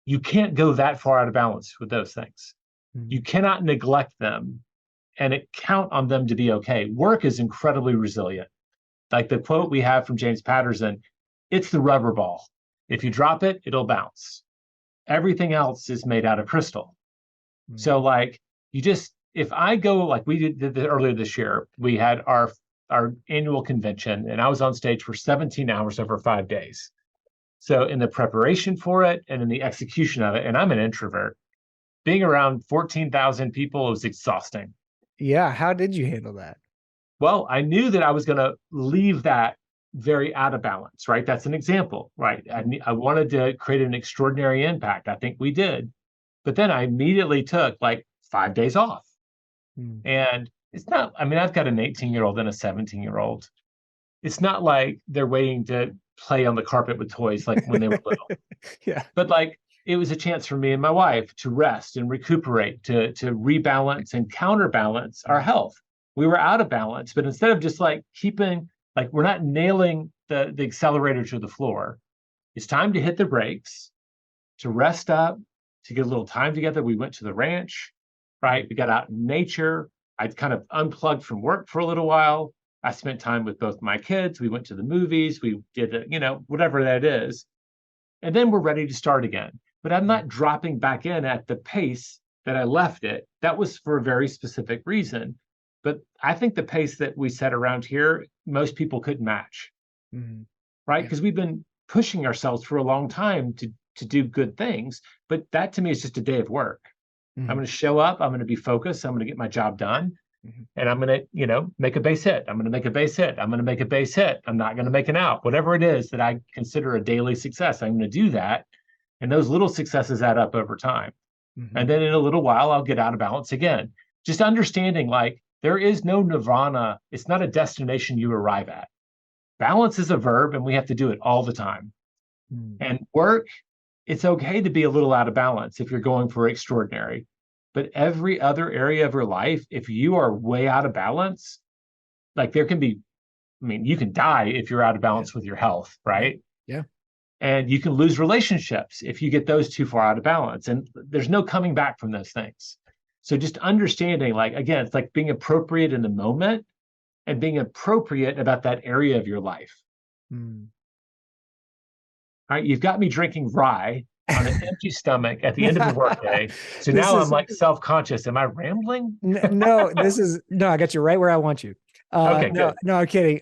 You can't go that far out of balance with those things. Mm-hmm. You cannot neglect them and count on them to be okay. Work is incredibly resilient. Like the quote we have from James Patterson, it's the rubber ball. If you drop it, it'll bounce. Everything else is made out of crystal. Mm-hmm. So like, if I go, like we did earlier this year, we had our annual convention, and I was on stage for 17 hours over 5 days. So in the preparation for it and in the execution of it, and I'm an introvert, being around 14,000 people was exhausting. Yeah. How did you handle that? Well, I knew that I was going to leave that very out of balance, right? That's an example, right? I wanted to create an extraordinary impact. I think we did. But then I immediately took like 5 days off. And it's not, I've got an 18-year-old and a 17-year-old. It's not like they're waiting to play on the carpet with toys like when they were little. Yeah. But like, it was a chance for me and my wife to rest and recuperate, to rebalance and counterbalance our health. We were out of balance, but instead of just like keeping, like, we're not nailing the accelerator to the floor. It's time to hit the brakes, to rest up, to get a little time together. We went to the ranch, right? We got out in nature. I'd kind of unplugged from work for a little while. I spent time with both my kids. We went to the movies. We did, whatever that is. And then we're ready to start again. But I'm not dropping back in at the pace that I left it. That was for a very specific reason. But I think the pace that we set around here, most people couldn't match, Mm-hmm. right? Yeah. Because we've been pushing ourselves for a long time to do good things. But that to me is just a day of work. Mm-hmm. I'm going to show up. I'm going to be focused. I'm going to get my job done. Mm-hmm. And I'm going to, make a base hit. I'm going to make a base hit. I'm going to make a base hit. I'm not going to make an out. Whatever it is that I consider a daily success, I'm going to do that. And those little successes add up over time. Mm-hmm. And then in a little while, I'll get out of balance again. Just understanding like there is no nirvana. It's not a destination you arrive at. Balance is a verb, and we have to do it all the time. Mm-hmm. And work, it's okay to be a little out of balance if you're going for extraordinary. But every other area of your life, if you are way out of balance, like there can be, you can die if you're out of balance with your health, right? Yeah. And you can lose relationships if you get those too far out of balance. And there's no coming back from those things. So just understanding, like, again, it's like being appropriate in the moment and being appropriate about that area of your life. Mm. All right. You've got me drinking rye on an empty stomach at the end of a workday. So now I'm like self-conscious. Am I rambling? No, I got you right where I want you. Okay, no, good. no, I'm kidding.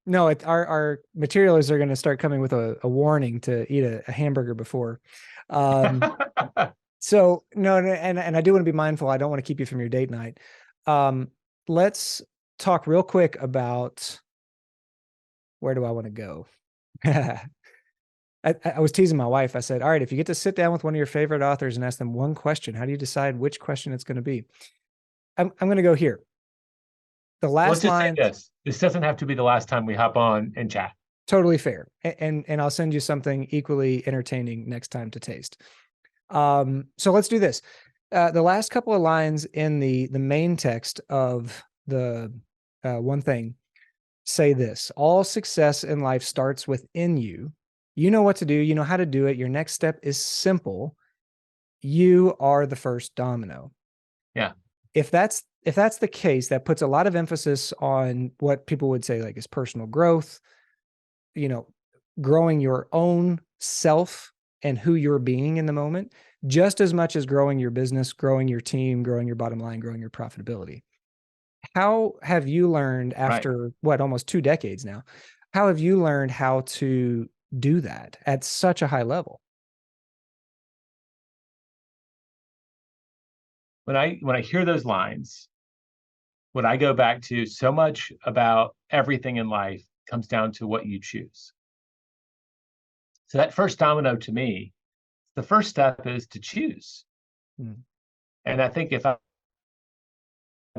No, our materials are going to start coming with a warning to eat a hamburger before. So no, and I do want to be mindful. I don't want to keep you from your date night. Let's talk real quick about where do I want to go? I was teasing my wife. I said, all right, if you get to sit down with one of your favorite authors and ask them one question, how do you decide which question it's going to be? I'm going to go here. The last line. Say this doesn't have to be the last time we hop on and chat. Totally fair. And I'll send you something equally entertaining next time to taste. So let's do this. The last couple of lines in the main text of the one thing say this: all success in life starts within you. You know what to do. You know how to do it. Your next step is simple. You are the first domino. Yeah. If that's the case, that puts a lot of emphasis on what people would say like is personal growth, growing your own self and who you're being in the moment, just as much as growing your business, growing your team, growing your bottom line, growing your profitability. How have you learned after almost 2 decades now? How have you learned how to do that at such a high level? When I hear those lines, what I go back to so much about everything in life comes down to what you choose. So that first domino to me, the first step is to choose. And I think if I've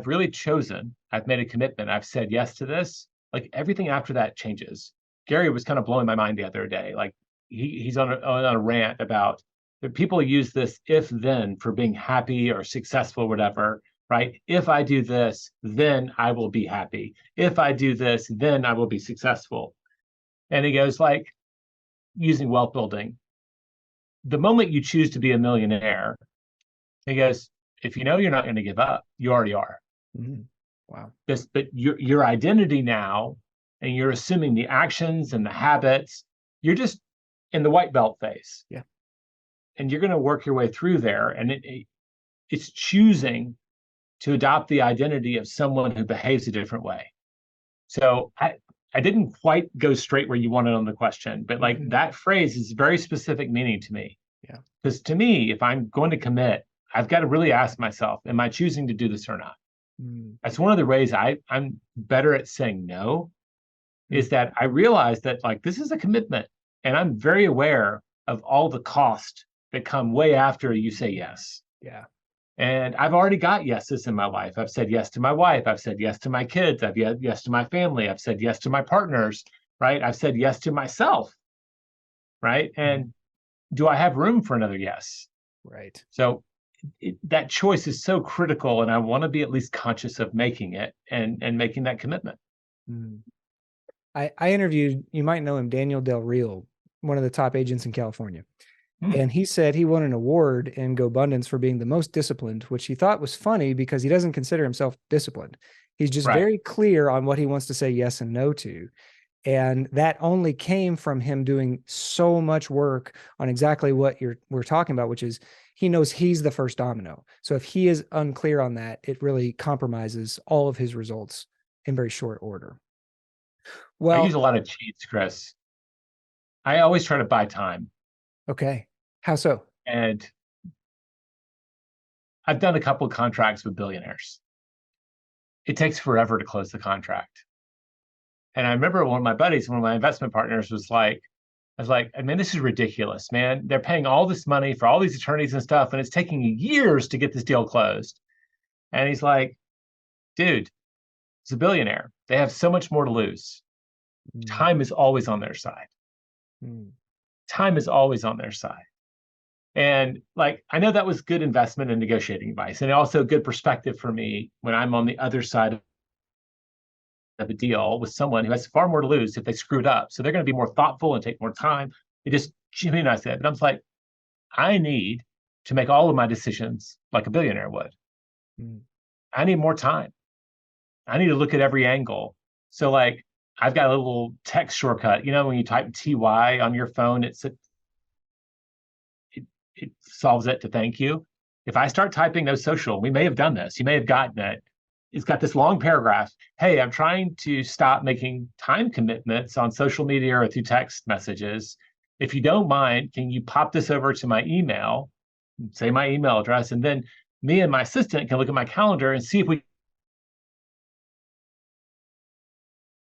really chosen, I've made a commitment, I've said yes to this, like everything after that changes. Gary was kind of blowing my mind the other day. Like he's on a rant about people use this if then for being happy or successful, whatever, right? If I do this, then I will be happy. If I do this, then I will be successful. And he goes like, using wealth building, the moment you choose to be a millionaire, he goes, if you know you're not going to give up, you already are. Mm-hmm. Wow. But your identity now, and you're assuming the actions and the habits, you're just in the white belt phase. Yeah. And you're going to work your way through there. And it's choosing to adopt the identity of someone who behaves a different way. So I didn't quite go straight where you wanted on the question, but like that phrase is very specific meaning to me. Yeah. Because to me, if I'm going to commit, I've got to really ask myself, am I choosing to do this or not? That's one of the ways I'm better at saying no, is that I realize that like this is a commitment, and I'm very aware of all the cost that come way after you say yes. Yeah. And I've already got yeses in my life. I've said yes to my wife. I've said yes to my kids. I've said yes to my family. I've said yes to my partners, right? I've said yes to myself, right? And do I have room for another yes? Right. So that choice is so critical, and I want to be at least conscious of making it and making that commitment. I interviewed, you might know him, Daniel Del Real, one of the top agents in California. And he said he won an award in GoBundance for being the most disciplined, which he thought was funny because he doesn't consider himself disciplined. He's just Right. very clear on what he wants to say yes and no to. And that only came from him doing so much work on exactly what we're talking about, which is he knows he's the first domino. So if he is unclear on that, it really compromises all of his results in very short order. I use Well, a lot of cheats, Chris. I always try to buy time. okay. How so? And I've done a couple of contracts with billionaires. It takes forever to close the contract. And I remember one of my buddies, one of my investment partners I was like, I mean, this is ridiculous, man. They're paying all this money for all these attorneys and stuff, and it's taking years to get this deal closed. And he's like, dude, it's a billionaire. They have so much more to lose. Mm, Time is always on their side. mm, Time is always on their side. And like, I know that was good investment and negotiating advice, and also good perspective for me when I'm on the other side of a deal with someone who has far more to lose if they screwed up. So they're going to be more thoughtful and take more time. It just humanized that. But I'm like, I need to make all of my decisions like a billionaire would. mm. I need more time. I need to look at every angle. So like, I've got a little text shortcut. You know, when you type TY on your phone, it solves it to thank you. If I start typing no social, we may have done this. You may have gotten it. It's got this long paragraph. Hey, I'm trying to stop making time commitments on social media or through text messages. If you don't mind, can you pop this over to my email, say my email address, and then me and my assistant can look at my calendar and see if we.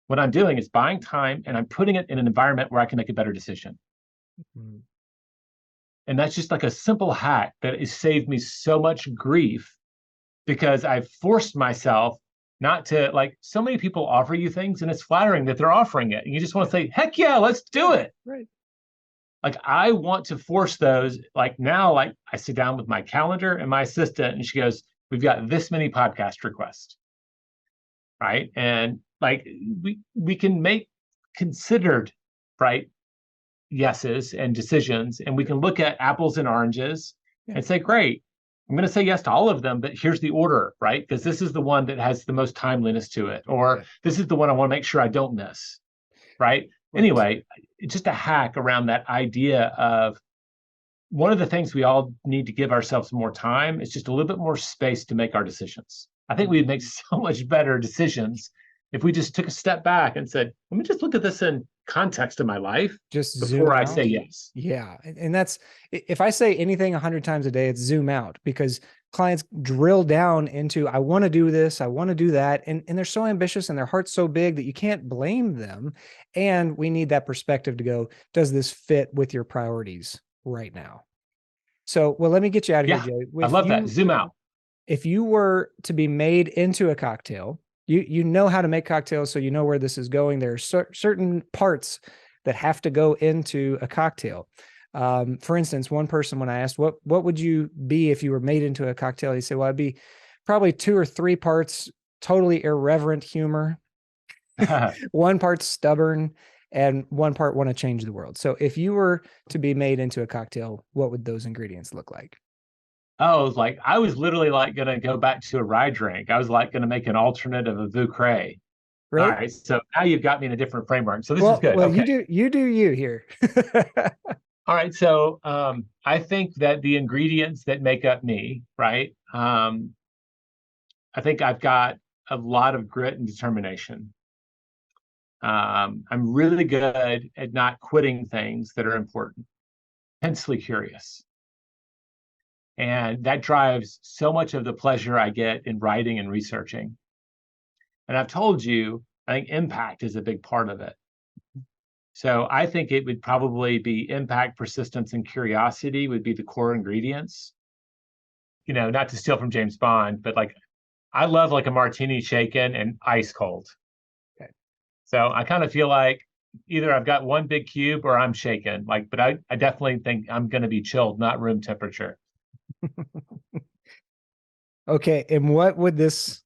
What I'm doing is buying time and I'm putting it in an environment where I can make a better decision. Mm. And that's just like a simple hack that has saved me so much grief because I've forced myself not to, like, so many people offer you things and it's flattering that they're offering it. And you just want to say, heck yeah, let's do it. Right. Like, I want to force those. Like, now, like, I sit down with my calendar and my assistant and she goes, we've got this many podcast requests. Right. And like, we can make considered, right, yeses and decisions, and we can look at apples and oranges Yeah. and say, great, I'm going to say yes to all of them, but here's the order, right? Because this is the one that has the most timeliness to it, or Yeah. this is the one I want to make sure I don't miss, right? Right. Anyway, it's just a hack around that idea of one of the things we all need to give ourselves more time is just a little bit more space to make our decisions. I think we'd make so much better decisions if we just took a step back and said, let me just look at this in context of my life Just zoom before I say out. yes. Yeah. And that's, if I say anything 100 times a day, it's zoom out, because clients drill down into, I want to do this, I want to do that. And they're so ambitious and their heart's so big that you can't blame them. And we need that perspective to go, does this fit with your priorities right now? So, well, let me get you out of here, Yeah, Jay. I love that. Zoom out. If you were to be made into a cocktail, you know how to make cocktails, so you know where this is going. There are certain parts that have to go into a cocktail. For instance, one person, when I asked what would you be if you were made into a cocktail, he said, "Well, I'd be probably 2 or 3 parts totally irreverent humor, 1 part stubborn, and 1 part want to change the world." So, if you were to be made into a cocktail, what would those ingredients look like? Oh, like I was literally like going to go back to a rye drink. I was like going to make an alternate of a Vucre. All Really? right, so now you've got me in a different framework. So this is Well, good. well, Okay. you do you here. All right. So I think that the ingredients that make up me, right? I think I've got a lot of grit and determination. I'm really good at not quitting things that are important, intensely curious. And that drives so much of the pleasure I get in writing and researching. And I've told you, I think impact is a big part of it. So I think it would probably be impact, persistence, and curiosity would be the core ingredients. You know, not to steal from James Bond, but like I love like a martini shaken and ice cold. Okay. So I kind of feel like either I've got one big cube or I'm shaken. Like, but I definitely think I'm going to be chilled, not room temperature. Okay, and what would this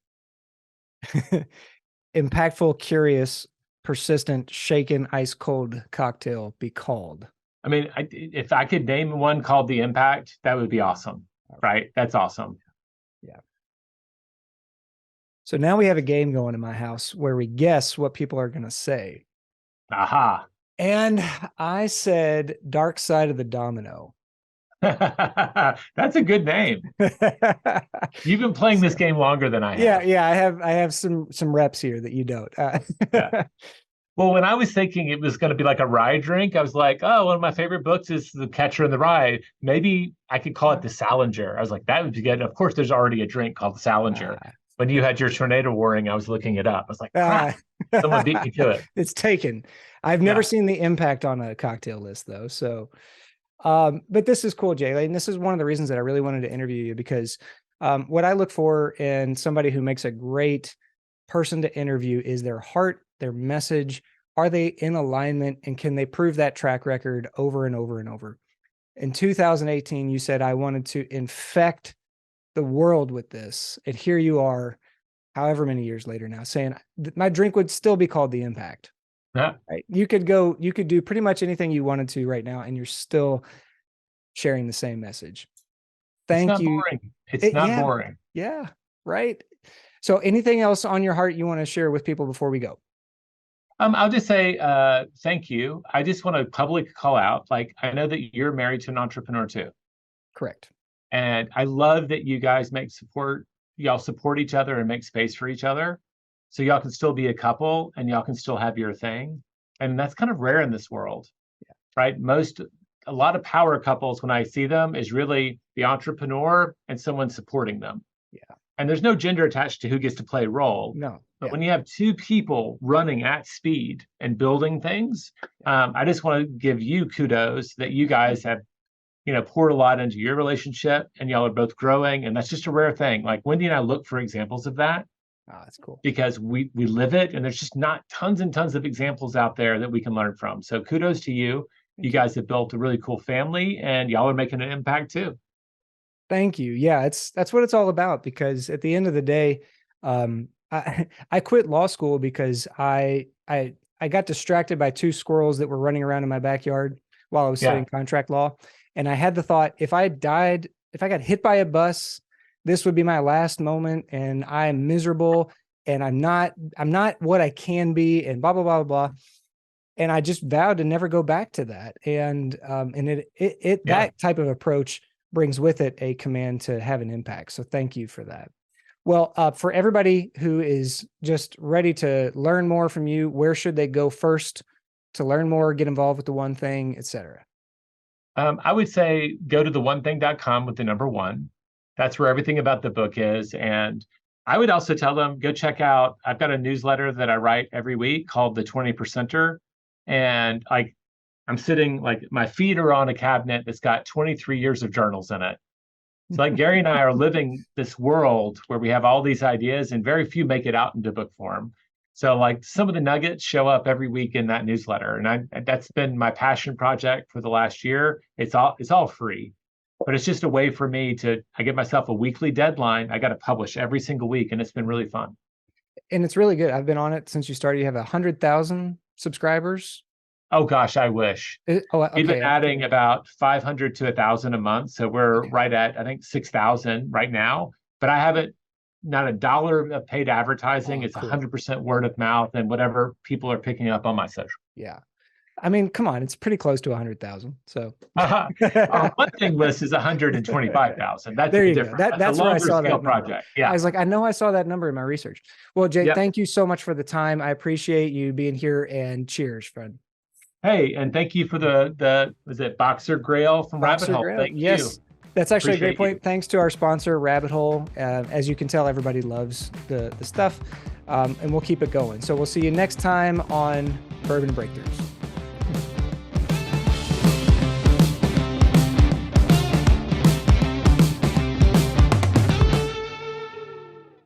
impactful, curious, persistent, shaken, ice cold cocktail be called? I mean, if I could name one called the Impact, that would be awesome. Right? That's awesome. Yeah. So now we have a game going in my house where we guess what people are going to say. Aha. And I said Dark Side of the Domino. That's a good name. You've been playing this game longer than I have. Yeah, I have some reps here that you don't. Yeah. Well, when I was thinking it was going to be like a rye drink, I was like, oh, one of my favorite books is The Catcher in the Rye. Maybe I could call it the Salinger. I was like, that would be good. Of course, there's already a drink called the Salinger. When you had your tornado warning, I was looking it up. I was like, crap, someone beat me to it. It's taken. I've never seen the impact on a cocktail list, though. So, but this is cool, Jay. And this is one of the reasons that I really wanted to interview you, because what I look for in somebody who makes a great person to interview is their heart, their message. Are they in alignment, and can they prove that track record over and over and over? In 2018, you said, I wanted to infect the world with this. And here you are, however many years later now, saying my drink would still be called The Impact. Yeah. Right? You could do pretty much anything you wanted to right now, and you're still sharing the same message. Thank you. Boring. It's not boring. Yeah. Right. So anything else on your heart you want to share with people before we go? I'll just say thank you. I just want to publicly call out, like, I know that you're married to an entrepreneur too. Correct. And I love that you guys y'all support each other and make space for each other. So y'all can still be a couple and y'all can still have your thing. And that's kind of rare in this world, right? A lot of power couples, when I see them, is really the entrepreneur and someone supporting them. Yeah. And there's no gender attached to who gets to play a role. No. But when you have two people running at speed and building things, I just want to give you kudos that you guys have, poured a lot into your relationship, and y'all are both growing. And that's just a rare thing. Like, Wendy and I look for examples of that. Oh, that's cool. Because we live it, and there's just not tons and tons of examples out there that we can learn from. So kudos to you. You guys have built a really cool family, and y'all are making an impact too. Thank you. Yeah, that's what it's all about, because at the end of the day, I quit law school because I got distracted by two squirrels that were running around in my backyard while I was studying contract law. And I had the thought, if I got hit by a bus, this would be my last moment, and I am miserable, and I'm not what I can be, and blah, blah, blah, blah. And I just vowed to never go back to that. And that type of approach brings with it a command to have an impact. So thank you for that. Well, for everybody who is just ready to learn more from you, where should they go first to learn more, get involved with the One Thing, et cetera? I would say go to theonething.com with the number one. That's where everything about the book is. And I would also tell them, go check out, I've got a newsletter that I write every week called The 20%er. And I'm sitting, my feet are on a cabinet that's got 23 years of journals in it. So Gary and I are living this world where we have all these ideas, and very few make it out into book form. So some of the nuggets show up every week in that newsletter. And that's been my passion project for the last year. It's all free, but it's just a way for me I give myself a weekly deadline. I got to publish every single week, and it's been really fun. And it's really good. I've been on it since you started. You have 100,000 subscribers. Oh gosh, I wish. Okay. We've been adding about 500 to 1,000 a month. So we're right at, I think, 6,000 right now, but I haven't, not a dollar of paid advertising. It's 100% word of mouth and whatever people are picking up on my social. Yeah. I mean, come on, it's pretty close to 100,000. So our One Thing list is 125,000. That's there you different. Go. That's where I saw that project. Yeah. I was like, I know I saw that number in my research. Well, Jay, thank you so much for the time. I appreciate you being here, and cheers, friend. Hey, and thank you for the was it Boxer Grail from Rabbit Hole? Thank you. That's actually a great point. Thanks to our sponsor, Rabbit Hole. As you can tell, everybody loves the stuff, and we'll keep it going. So we'll see you next time on Bourbon Breakthroughs.